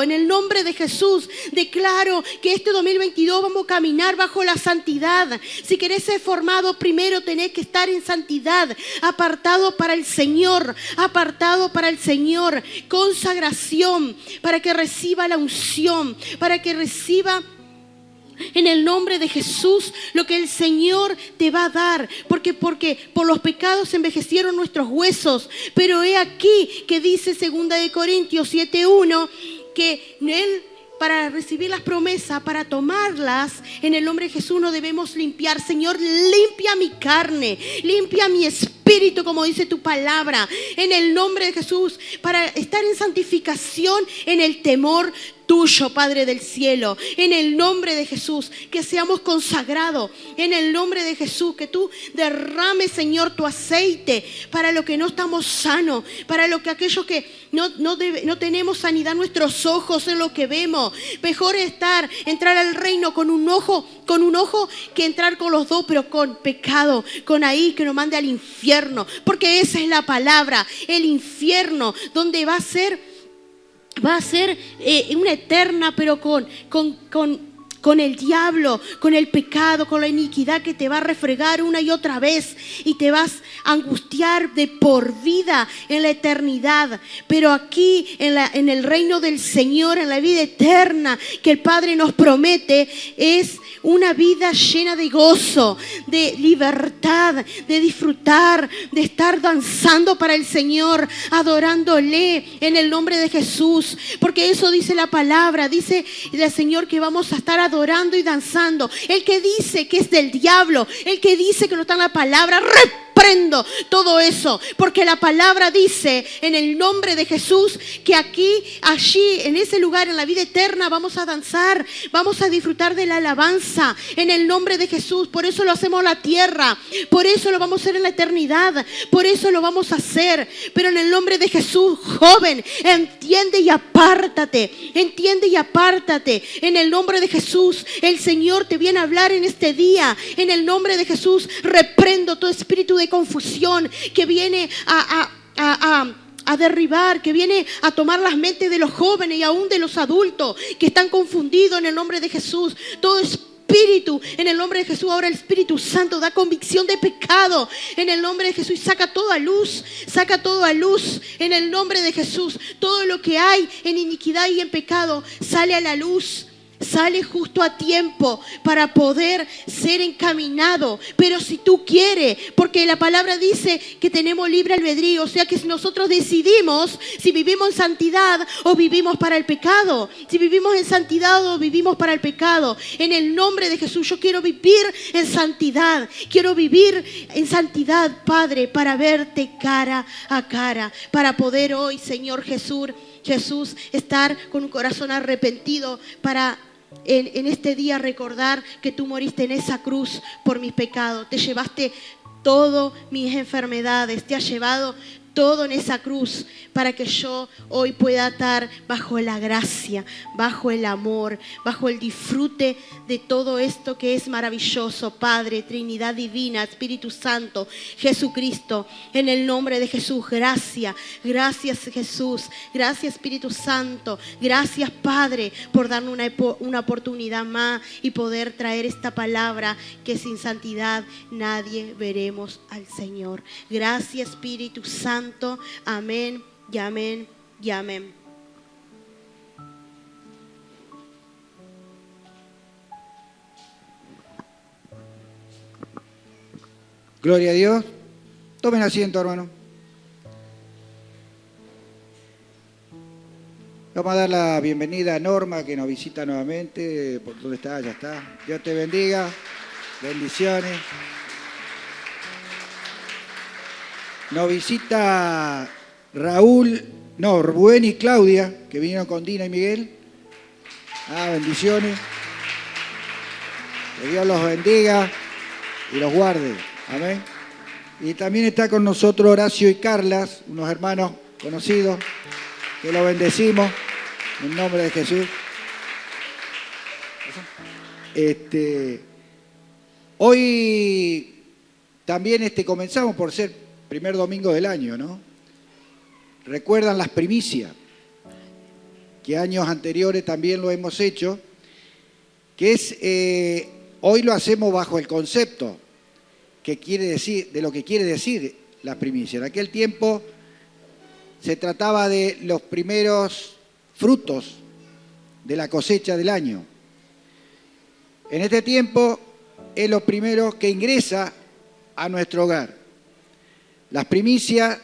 Speaker 2: en el nombre de Jesús. Declaro que este 2022 vamos a caminar bajo la santidad. Si querés ser formado, primero tenés que estar en santidad, apartado para el Señor, consagración, para que reciba la unción, para que reciba en el nombre de Jesús lo que el Señor te va a dar, porque por los pecados envejecieron nuestros huesos. Pero he aquí que dice 2 de Corintios 7:1 que Él, para recibir las promesas, para tomarlas, en el nombre de Jesús nos debemos limpiar. Señor, limpia mi carne, limpia mi espíritu, como dice tu palabra, en el nombre de Jesús, para estar en santificación, en el temor tuyo, Padre del cielo, en el nombre de Jesús, que seamos consagrados, en el nombre de Jesús, que tú derrames, Señor, tu aceite para los que no estamos sanos, para los que aquellos que no tenemos sanidad en nuestros ojos, en lo que vemos. Mejor entrar al reino con un ojo que entrar con los dos, pero con pecado, con ahí que nos mande al infierno, porque esa es la palabra, el infierno, donde va a ser una eterna, pero con el diablo, con el pecado, con la iniquidad que te va a refregar una y otra vez y te vas a angustiar de por vida en la eternidad. Pero aquí en el reino del Señor, en la vida eterna que el Padre nos promete, es una vida llena de gozo, de libertad, de disfrutar, de estar danzando para el Señor, adorándole en el nombre de Jesús. Porque eso dice la palabra, dice el Señor que vamos a estar adorando y danzando. El que dice que es del diablo, el que dice que no está en la palabra, reprendo todo eso, porque la palabra dice en el nombre de Jesús que allí, en ese lugar, en la vida eterna, vamos a danzar, vamos a disfrutar de la alabanza en el nombre de Jesús. Por eso lo hacemos en la tierra, por eso lo vamos a hacer en la eternidad, por eso lo vamos a hacer. Pero en el nombre de Jesús, joven, entiende y apártate, en el nombre de Jesús. El Señor te viene a hablar en este día, en el nombre de Jesús. Reprendo todo espíritu de confusión que viene a derribar, que viene a tomar las mentes de los jóvenes y aún de los adultos que están confundidos en el nombre de Jesús. Todo espíritu, en el nombre de Jesús, ahora el Espíritu Santo da convicción de pecado en el nombre de Jesús y saca todo a luz en el nombre de Jesús. Todo lo que hay en iniquidad y en pecado sale a la luz. Sale justo a tiempo para poder ser encaminado. Pero si tú quieres, porque la palabra dice que tenemos libre albedrío, o sea que si nosotros decidimos si vivimos en santidad o vivimos para el pecado, si vivimos en santidad o vivimos para el pecado. En el nombre de Jesús, yo quiero vivir en santidad, Padre, para verte cara a cara, para poder hoy, Señor Jesús, estar con un corazón arrepentido, para en este día recordar que tú moriste en esa cruz por mis pecados. Te llevaste todas mis enfermedades, te has llevado todo en esa cruz para que yo hoy pueda estar bajo la gracia, bajo el amor, bajo el disfrute de todo esto que es maravilloso. Padre, Trinidad Divina, Espíritu Santo, Jesucristo, en el nombre de Jesús, gracias Jesús, gracias Espíritu Santo, gracias Padre por darnos una oportunidad más y poder traer esta palabra que sin santidad nadie veremos al Señor. Gracias Espíritu Santo. Amén y amén y amén.
Speaker 3: Gloria a Dios. Tomen asiento, hermano. Vamos a dar la bienvenida a Norma, que nos visita nuevamente. ¿Por dónde está? Ya está. Dios te bendiga. Bendiciones. Nos visita Rubén y Claudia, que vinieron con Dina y Miguel. Bendiciones. Que Dios los bendiga y los guarde. Amén. Y también está con nosotros Horacio y Carlas, unos hermanos conocidos, que los bendecimos en nombre de Jesús. Hoy también comenzamos por ser primer domingo del año, ¿no? Recuerdan las primicias, que años anteriores también lo hemos hecho, que es, hoy lo hacemos bajo el concepto que quiere decir, de lo que quiere decir la primicia. En aquel tiempo se trataba de los primeros frutos de la cosecha del año. En este tiempo es lo primero que ingresa a nuestro hogar. Las primicias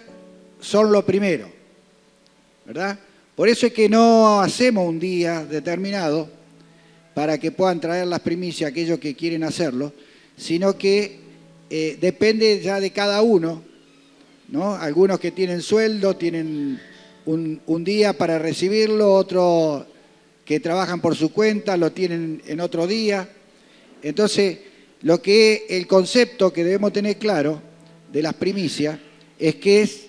Speaker 3: son lo primero, ¿verdad? Por eso es que no hacemos un día determinado para que puedan traer las primicias aquellos que quieren hacerlo, sino que depende ya de cada uno, ¿no? Algunos que tienen sueldo tienen un día para recibirlo, otros que trabajan por su cuenta lo tienen en otro día. Entonces, el concepto que debemos tener claro de las primicias es que es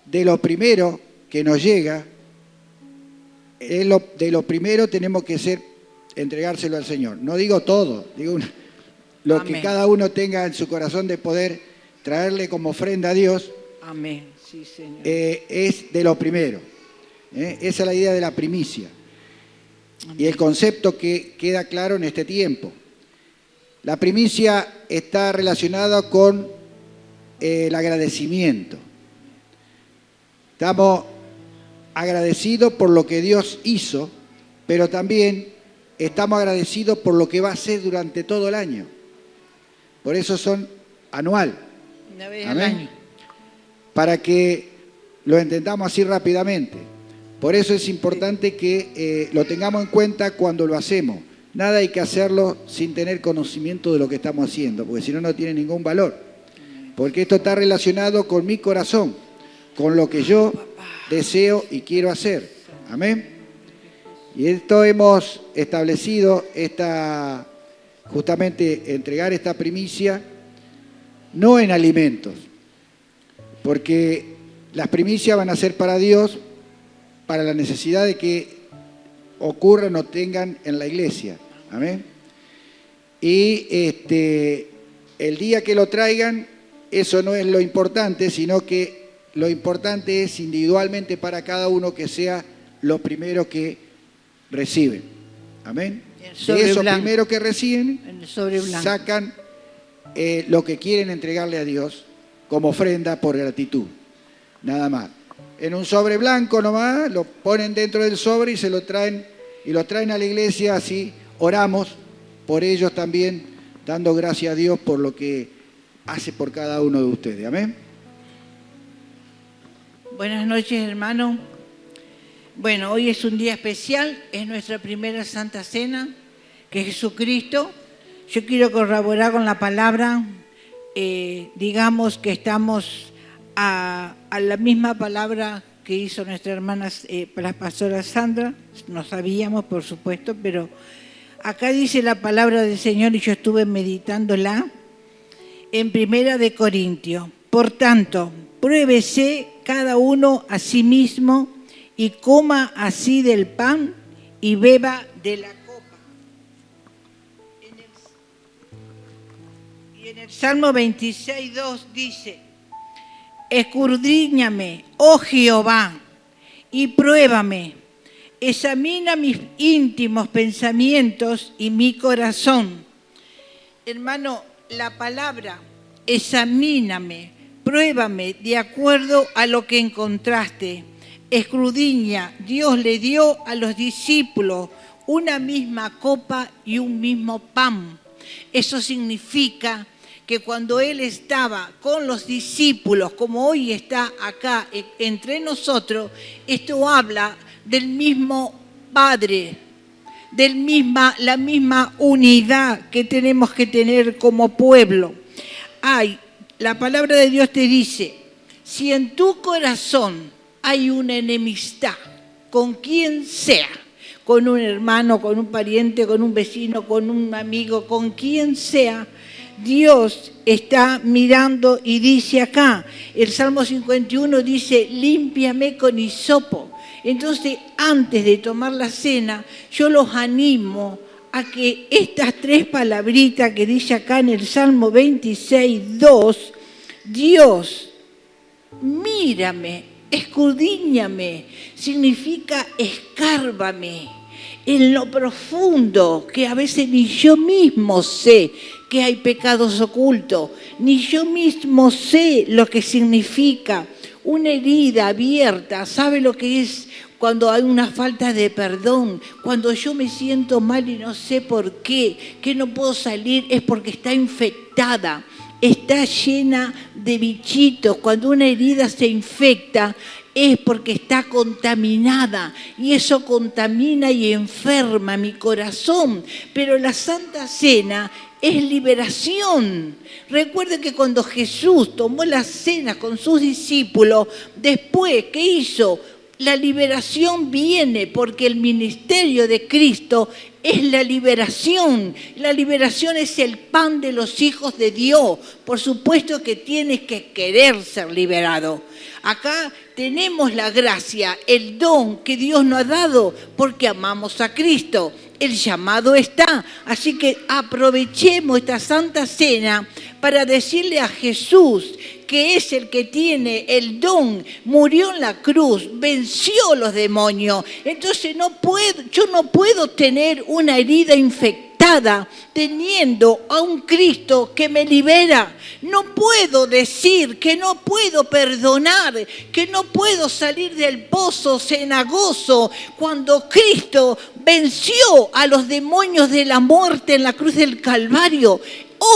Speaker 3: de lo primero que nos llega, de lo primero tenemos que entregárselo al Señor. No digo todo, digo lo Amén. Que cada uno tenga en su corazón de poder traerle como ofrenda a Dios.
Speaker 4: Amén. Sí, Señor.
Speaker 3: Es de lo primero. Esa es la idea de la primicia. Amén. Y el concepto que queda claro en este tiempo. La primicia está relacionada con el agradecimiento. Estamos agradecidos por lo que Dios hizo, pero también estamos agradecidos por lo que va a hacer durante todo el año. Por eso son anual.
Speaker 4: Una vez al año.
Speaker 3: Para que lo entendamos así rápidamente. Por eso es importante que lo tengamos en cuenta cuando lo hacemos. Nada hay que hacerlo sin tener conocimiento de lo que estamos haciendo, porque si no, no tiene ningún valor. Porque esto está relacionado con mi corazón, con lo que yo deseo y quiero hacer. Amén. Y esto hemos establecido, justamente entregar esta primicia, no en alimentos, porque las primicias van a ser para Dios, para la necesidad de que ocurran o tengan en la iglesia. Amén. Y el día que lo traigan, eso no es lo importante, sino que lo importante es individualmente para cada uno que sea lo primero que reciben. Amén. De eso primero que reciben, sacan lo que quieren entregarle a Dios como ofrenda por gratitud. Nada más. En un sobre blanco nomás, lo ponen dentro del sobre y se lo traen, a la iglesia, así oramos por ellos también, dando gracias a Dios por lo que hace por cada uno de ustedes. Amén.
Speaker 4: Buenas noches, hermano. Bueno, hoy es un día especial, es nuestra primera Santa Cena, que es Jesucristo. Yo quiero corroborar con la palabra, digamos que estamos a la misma palabra que hizo nuestra hermana, la pastora Sandra, no sabíamos, por supuesto, pero acá dice la palabra del Señor y yo estuve meditándola en 1 de Corintios. Por tanto, pruébese cada uno a sí mismo y coma así del pan y beba de la copa. Y en el Salmo 26:2 dice: escudriñame, oh Jehová, y pruébame, examina mis íntimos pensamientos y mi corazón. Hermano, la palabra examíname, pruébame de acuerdo a lo que encontraste. Escudriña, Dios le dio a los discípulos una misma copa y un mismo pan. Eso significa que cuando Él estaba con los discípulos, como hoy está acá entre nosotros, esto habla del mismo Padre, la misma unidad que tenemos que tener como pueblo. La palabra de Dios te dice, si en tu corazón hay una enemistad con quien sea, con un hermano, con un pariente, con un vecino, con un amigo, con quien sea, Dios está mirando y dice acá, el Salmo 51 dice, límpiame con hisopo. Entonces, antes de tomar la cena, yo los animo a que estas tres palabritas que dice acá en el Salmo 26:2, Dios, mírame, escudriñame, significa escárvame en lo profundo, que a veces ni yo mismo sé que hay pecados ocultos, ni yo mismo sé lo que significa una herida abierta. ¿Sabe lo que es cuando hay una falta de perdón? Cuando yo me siento mal y no sé por qué, que no puedo salir, es porque está infectada, está llena de bichitos. Cuando una herida se infecta, es porque está contaminada y eso contamina y enferma mi corazón. Pero la Santa Cena es liberación. Recuerden que cuando Jesús tomó la cena con sus discípulos, después, ¿qué hizo? La liberación viene porque el ministerio de Cristo es la liberación. La liberación es el pan de los hijos de Dios. Por supuesto que tienes que querer ser liberado. Acá tenemos la gracia, el don que Dios nos ha dado porque amamos a Cristo. El llamado está. Así que aprovechemos esta Santa Cena para decirle a Jesús, que es el que tiene el don, murió en la cruz, venció los demonios. Entonces yo no puedo tener una herida infectada teniendo a un Cristo que me libera. No puedo decir que no puedo perdonar, que no puedo salir del pozo cenagoso cuando Cristo venció a los demonios de la muerte en la cruz del Calvario.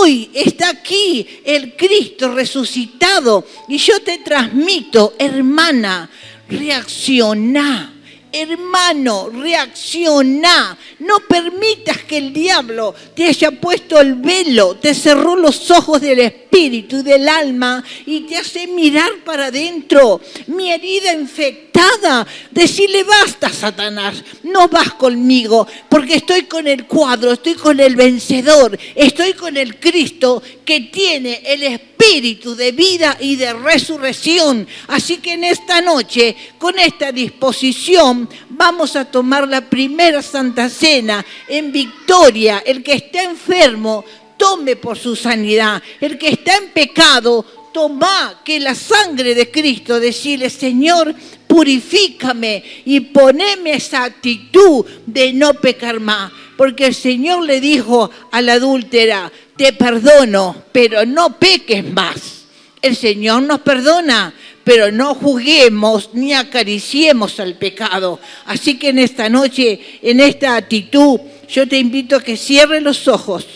Speaker 4: Hoy está aquí el Cristo resucitado y yo te transmito, hermana, reacciona. Hermano, reacciona. No permitas que el diablo te haya puesto el velo, te cerró los ojos del espíritu y del alma y te hace mirar para adentro. Mi herida infectada, decirle basta, Satanás, no vas conmigo porque estoy con el cuadro, estoy con el vencedor, estoy con el Cristo que tiene el espíritu de vida y de resurrección. Así que en esta noche, con esta disposición, vamos a tomar la primera Santa Cena en victoria. El que está enfermo, tome por su sanidad. El que está en pecado, toma que la sangre de Cristo, decirle, Señor, purifícame y poneme esa actitud de no pecar más. Porque el Señor le dijo a la adúltera, te perdono, pero no peques más. El Señor nos perdona, pero no juguemos ni acariciemos al pecado. Así que en esta noche, en esta actitud, yo te invito a que cierres los ojos,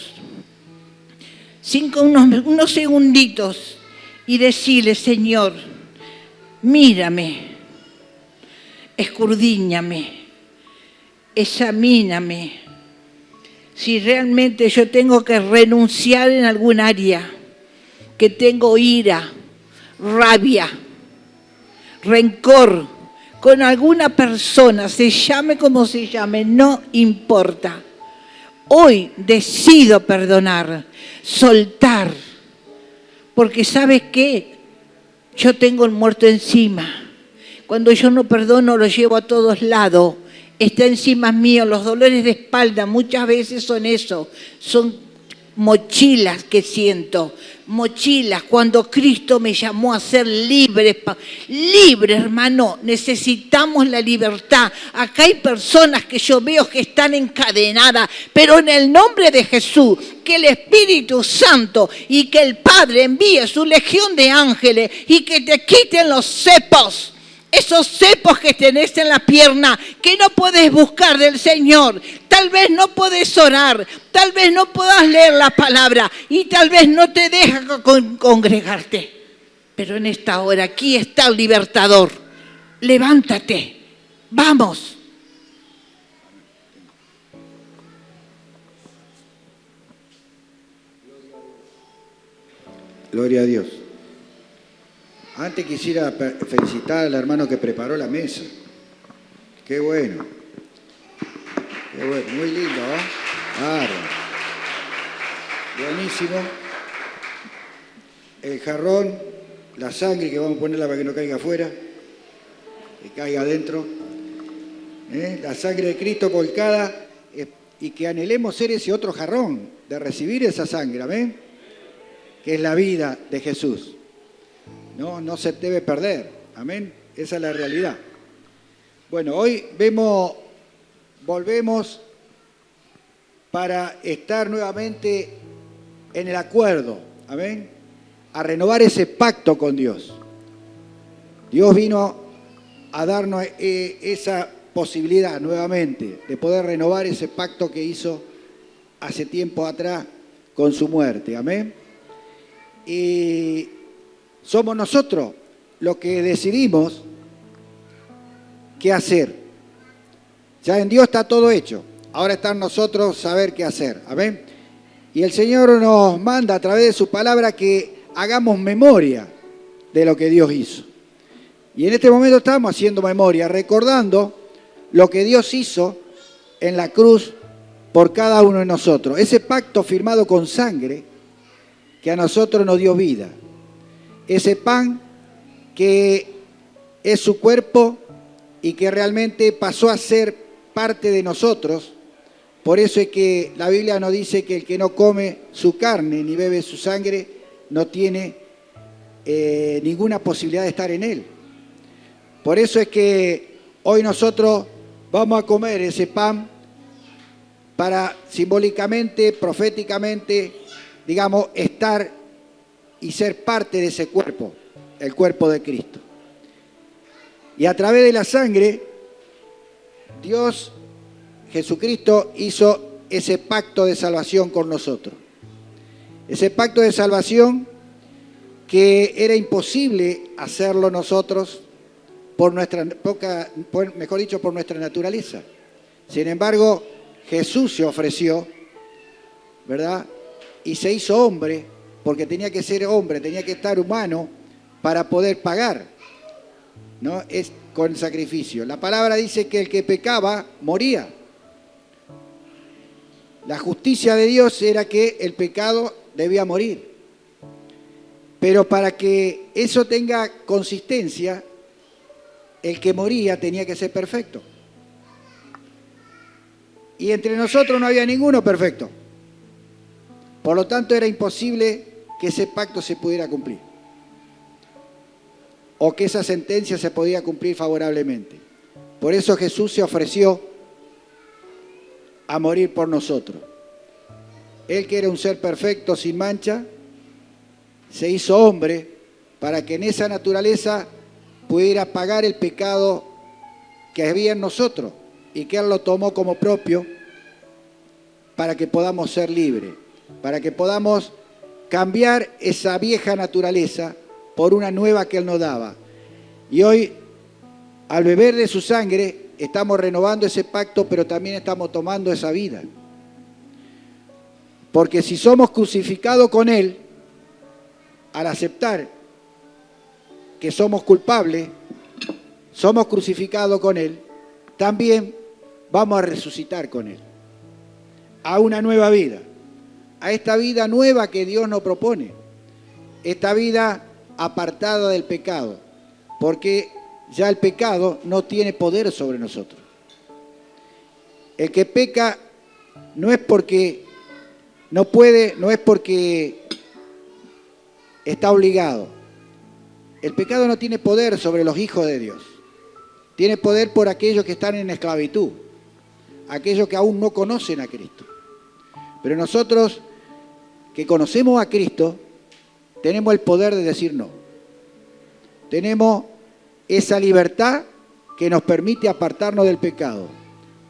Speaker 4: unos segunditos, y decirle, Señor, mírame, escudriñame, examíname. Si realmente yo tengo que renunciar en algún área, que tengo ira, rabia, rencor con alguna persona, se llame como se llame, no importa. Hoy decido perdonar, soltar, porque ¿sabes qué? Yo tengo el muerto encima. Cuando yo no perdono lo llevo a todos lados. Está encima mío, los dolores de espalda muchas veces son eso, son mochilas que siento, mochilas. Cuando Cristo me llamó a ser libre, libre, hermano, necesitamos la libertad. Acá hay personas que yo veo que están encadenadas, pero en el nombre de Jesús, que el Espíritu Santo y que el Padre envíe su legión de ángeles y que te quiten los cepos. Esos cepos que tenés en la pierna, que no puedes buscar del Señor. Tal vez no puedes orar, tal vez no puedas leer la palabra y tal vez no te deja congregarte. Pero en esta hora, aquí está el libertador. Levántate, vamos.
Speaker 3: Gloria a Dios. Antes quisiera felicitar al hermano que preparó la mesa. Qué bueno. Qué bueno. Muy lindo, ¿eh? Bárbaro. Buenísimo. El jarrón, la sangre que vamos a ponerla para que no caiga afuera, que caiga adentro. La sangre de Cristo volcada y que anhelemos ser ese otro jarrón de recibir esa sangre, amén, que es la vida de Jesús. No se debe perder, amén, esa es la realidad. Bueno, hoy volvemos para estar nuevamente en el acuerdo, amén, a renovar ese pacto con Dios. Dios vino a darnos esa posibilidad nuevamente de poder renovar ese pacto que hizo hace tiempo atrás con su muerte, amén. Y somos nosotros los que decidimos qué hacer. Ya en Dios está todo hecho, ahora está en nosotros saber qué hacer, amén. Y el Señor nos manda a través de su palabra que hagamos memoria de lo que Dios hizo. Y en este momento estamos haciendo memoria, recordando lo que Dios hizo en la cruz por cada uno de nosotros. Ese pacto firmado con sangre que a nosotros nos dio vida. Ese pan que es su cuerpo y que realmente pasó a ser parte de nosotros. Por eso es que la Biblia nos dice que el que no come su carne ni bebe su sangre no tiene ninguna posibilidad de estar en él. Por eso es que hoy nosotros vamos a comer ese pan para simbólicamente, proféticamente, digamos, estar y ser parte de ese cuerpo, el cuerpo de Cristo. Y a través de la sangre, Dios, Jesucristo, hizo ese pacto de salvación con nosotros. Ese pacto de salvación que era imposible hacerlo nosotros por nuestra por nuestra naturaleza. Sin embargo, Jesús se ofreció, ¿verdad? Y se hizo hombre, porque tenía que ser hombre, tenía que estar humano para poder pagar, ¿no? Es con sacrificio. La palabra dice que el que pecaba moría. La justicia de Dios era que el pecado debía morir. Pero para que eso tenga consistencia, el que moría tenía que ser perfecto. Y entre nosotros no había ninguno perfecto. Por lo tanto, era imposible que ese pacto se pudiera cumplir. O que esa sentencia se podía cumplir favorablemente. Por eso Jesús se ofreció a morir por nosotros. Él, que era un ser perfecto, sin mancha, se hizo hombre para que en esa naturaleza pudiera pagar el pecado que había en nosotros y que Él lo tomó como propio para que podamos ser libres, para que podamos cambiar esa vieja naturaleza por una nueva que Él nos daba. Y hoy, al beber de su sangre, estamos renovando ese pacto, pero también estamos tomando esa vida. Porque si somos crucificados con Él, al aceptar que somos culpables, somos crucificados con Él, también vamos a resucitar con Él. A una nueva vida, a esta vida nueva que Dios nos propone, esta vida apartada del pecado, porque ya el pecado no tiene poder sobre nosotros. El que peca no es porque no puede, no es porque está obligado. El pecado no tiene poder sobre los hijos de Dios. Tiene poder por aquellos que están en esclavitud, aquellos que aún no conocen a Cristo. Pero nosotros que conocemos a Cristo, tenemos el poder de decir no. Tenemos esa libertad que nos permite apartarnos del pecado.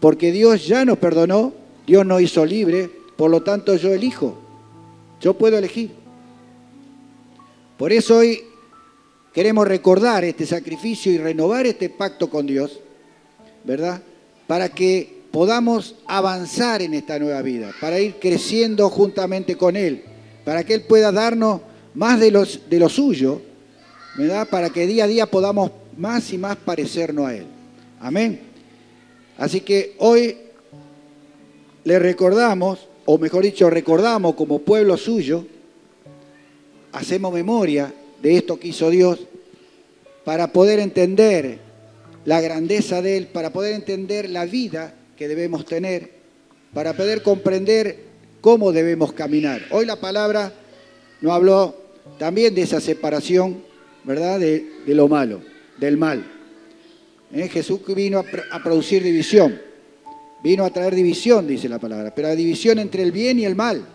Speaker 3: Porque Dios ya nos perdonó, Dios nos hizo libres, por lo tanto yo elijo, yo puedo elegir. Por eso hoy queremos recordar este sacrificio y renovar este pacto con Dios, ¿verdad? Para que podamos avanzar en esta nueva vida, para ir creciendo juntamente con Él, para que Él pueda darnos más de lo suyo, ¿verdad? Para que día a día podamos más y más parecernos a Él. Amén. Así que hoy le recordamos, o mejor dicho, recordamos como pueblo suyo, hacemos memoria de esto que hizo Dios para poder entender la grandeza de Él, para poder entender la vida que debemos tener para poder comprender cómo debemos caminar. Hoy la palabra nos habló también de esa separación, ¿verdad?, de lo malo, del mal. Jesús vino a producir división, vino a traer división, dice la palabra, pero la división entre el bien y el mal,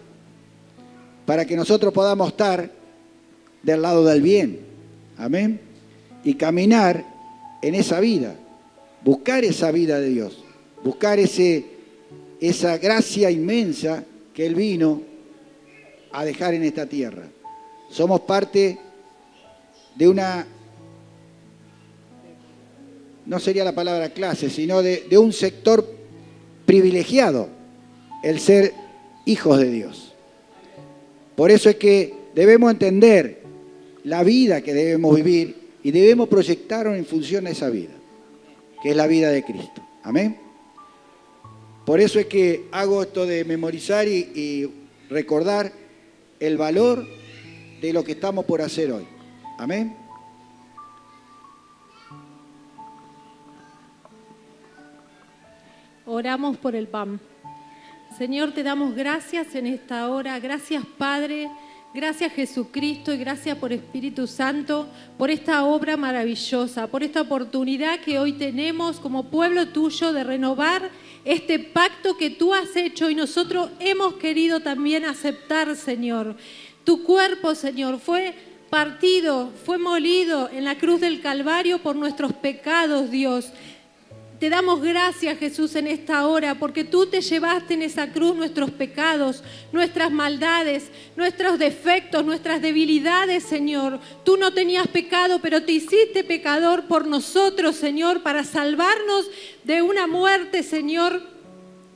Speaker 3: para que nosotros podamos estar del lado del bien, amén, y caminar en esa vida, buscar esa vida de Dios, buscar esa gracia inmensa que Él vino a dejar en esta tierra. Somos parte de una, no sería la palabra clase, sino de un sector privilegiado, el ser hijos de Dios. Por eso es que debemos entender la vida que debemos vivir y debemos proyectarnos en función a esa vida, que es la vida de Cristo. Amén. Por eso es que hago esto de memorizar y recordar el valor de lo que estamos por hacer hoy. Amén.
Speaker 5: Oramos por el pan. Señor, te damos gracias en esta hora. Gracias, Padre. Gracias, Jesucristo, y gracias por Espíritu Santo, por esta obra maravillosa, por esta oportunidad que hoy tenemos como pueblo tuyo de renovar este pacto que tú has hecho y nosotros hemos querido también aceptar, Señor. Tu cuerpo, Señor, fue partido, fue molido en la cruz del Calvario por nuestros pecados, Dios. Te damos gracias, Jesús, en esta hora, porque tú te llevaste en esa cruz nuestros pecados, nuestras maldades, nuestros defectos, nuestras debilidades, Señor. Tú no tenías pecado, pero te hiciste pecador por nosotros, Señor, para salvarnos de una muerte, Señor,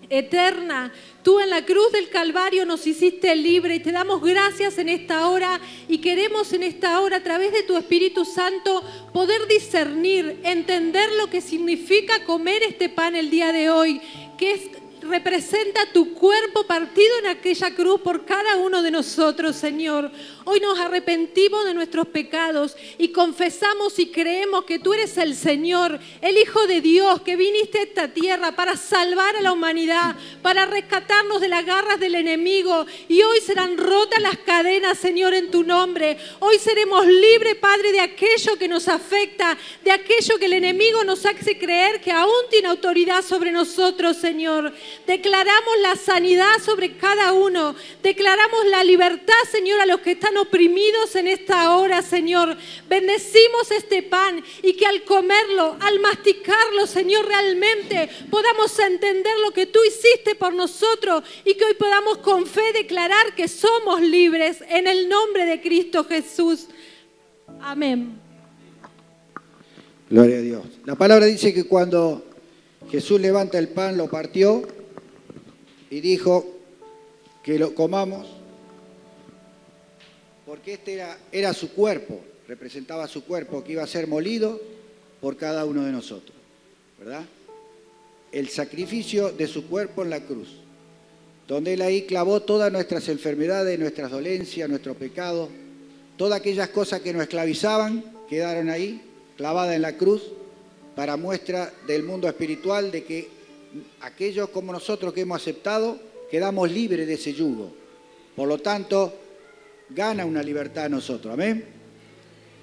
Speaker 5: eterna. Tú en la cruz del Calvario nos hiciste libre y te damos gracias en esta hora y queremos en esta hora a través de tu Espíritu Santo poder discernir, entender lo que significa comer este pan el día de hoy, que representa tu cuerpo partido en aquella cruz por cada uno de nosotros, Señor. Hoy nos arrepentimos de nuestros pecados y confesamos y creemos que tú eres el Señor, el Hijo de Dios, que viniste a esta tierra para salvar a la humanidad, para rescatarnos de las garras del enemigo. Y hoy serán rotas las cadenas, Señor, en tu nombre. Hoy seremos libres, Padre, de aquello que nos afecta, de aquello que el enemigo nos hace creer que aún tiene autoridad sobre nosotros, Señor. Declaramos la sanidad sobre cada uno. Declaramos la libertad, Señor, a los que están oprimidos en esta hora, Señor. Bendecimos este pan y que al comerlo, al masticarlo, Señor, realmente podamos entender lo que tú hiciste por nosotros y que hoy podamos con fe declarar que somos libres en el nombre de Cristo Jesús. Amén.
Speaker 3: Gloria a Dios. La palabra dice que cuando Jesús levanta el pan, lo partió y dijo que lo comamos, porque este era su cuerpo, representaba su cuerpo que iba a ser molido por cada uno de nosotros, ¿verdad? El sacrificio de su cuerpo en la cruz, donde Él ahí clavó todas nuestras enfermedades, nuestras dolencias, nuestros pecados, todas aquellas cosas que nos esclavizaban quedaron ahí, clavadas en la cruz, para muestra del mundo espiritual de que aquellos como nosotros que hemos aceptado, quedamos libres de ese yugo. Por lo tanto, gana una libertad a nosotros. Amén.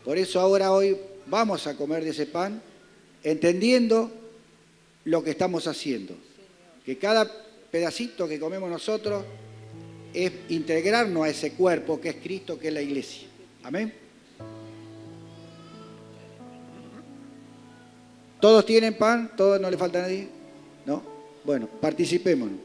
Speaker 3: Por eso ahora hoy vamos a comer de ese pan, entendiendo lo que estamos haciendo. Que cada pedacito que comemos nosotros es integrarnos a ese cuerpo que es Cristo, que es la iglesia. Amén. ¿Todos tienen pan? ¿Todos no le falta a nadie? ¿No? Bueno, participémonos.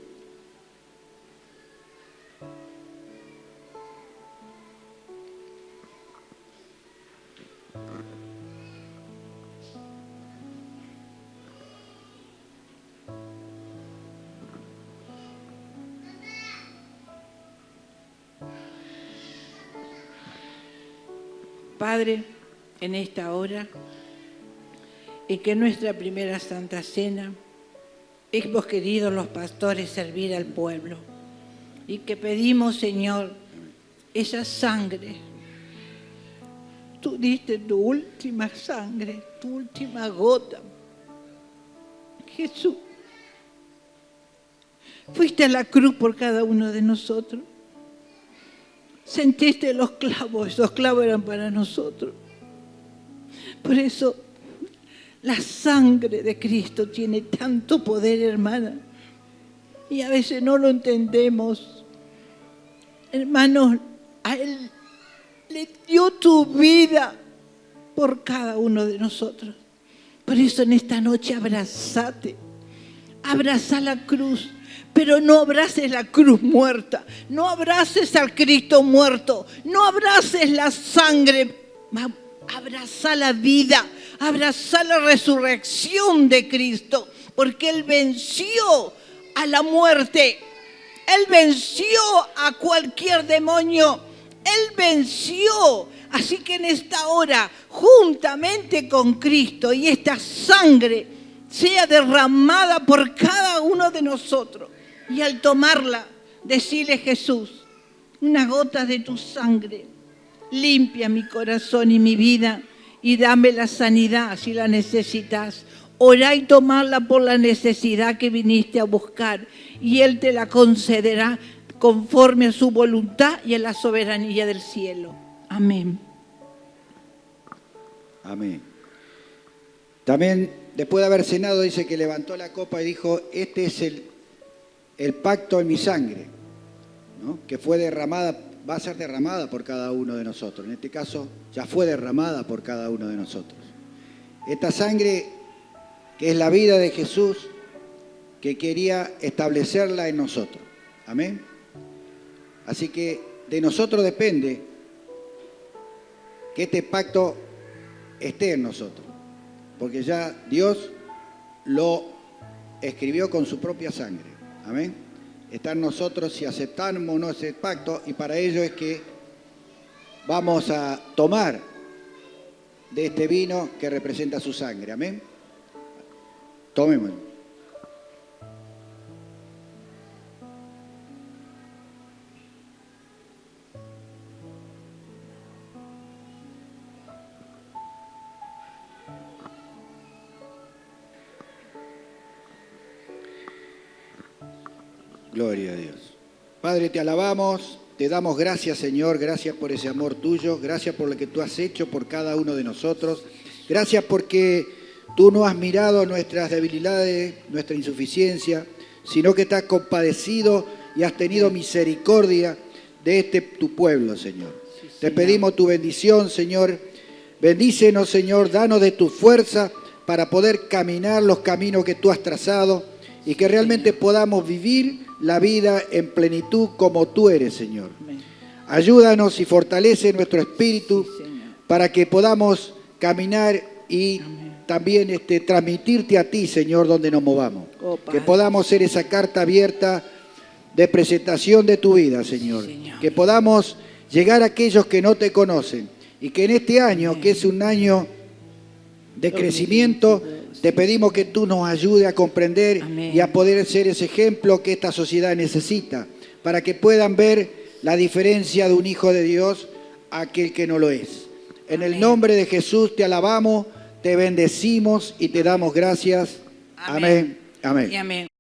Speaker 4: Padre, en esta hora, en que nuestra primera Santa Cena hemos querido los pastores servir al pueblo y que pedimos, Señor, esa sangre. Tú diste tu última sangre, tu última gota. Jesús, Fuiste a la cruz por cada uno de nosotros. Sentiste los clavos, esos clavos eran para nosotros. Por eso la sangre de Cristo tiene tanto poder, hermana. Y a veces no lo entendemos. Hermanos, a Él le dio tu vida por cada uno de nosotros. Por eso en esta noche abrazate. Abraza la cruz. Pero no abraces la cruz muerta, no abraces al Cristo muerto, no abraces la sangre, abraza la vida, abraza la resurrección de Cristo, porque Él venció a la muerte, Él venció a cualquier demonio, Él venció. Así que en esta hora, juntamente con Cristo y esta sangre, sea derramada por cada uno de nosotros. Y al tomarla, decirle: Jesús, una gota de tu sangre limpia mi corazón y mi vida y dame la sanidad si la necesitas. Orá y tomarla por la necesidad que viniste a buscar y Él te la concederá conforme a su voluntad y a la soberanía del cielo. Amén.
Speaker 3: Amén. También, después de haber cenado, dice que levantó la copa y dijo: este es el pacto en mi sangre, ¿no? Que fue derramada, va a ser derramada por cada uno de nosotros. En este caso, ya fue derramada por cada uno de nosotros. Esta sangre, que es la vida de Jesús, que quería establecerla en nosotros. Amén. Así que de nosotros depende que este pacto esté en nosotros, porque ya Dios lo escribió con su propia sangre. Amén. Está en nosotros si aceptamos o no ese pacto, y para ello es que vamos a tomar de este vino que representa su sangre. Amén. Tomémoslo. Gloria a Dios. Padre, te alabamos, te damos gracias, Señor, gracias por ese amor tuyo, gracias por lo que tú has hecho por cada uno de nosotros, gracias porque tú no has mirado nuestras debilidades, nuestra insuficiencia, sino que te has compadecido y has tenido misericordia de tu pueblo, Señor. Te pedimos tu bendición, Señor. Bendícenos, Señor, danos de tu fuerza para poder caminar los caminos que tú has trazado y que realmente podamos vivir la vida en plenitud como tú eres, Señor. Ayúdanos y fortalece nuestro espíritu para que podamos caminar y también transmitirte a ti, Señor, donde nos movamos. Que podamos ser esa carta abierta de presentación de tu vida, Señor. Que podamos llegar a aquellos que no te conocen y que en este año, que es un año de crecimiento, te pedimos que tú nos ayudes a comprender y a poder ser ese ejemplo que esta sociedad necesita, para que puedan ver la diferencia de un hijo de Dios a aquel que no lo es. En el nombre de Jesús te alabamos, te bendecimos y te damos gracias. Amén. Amén.
Speaker 4: Y amén.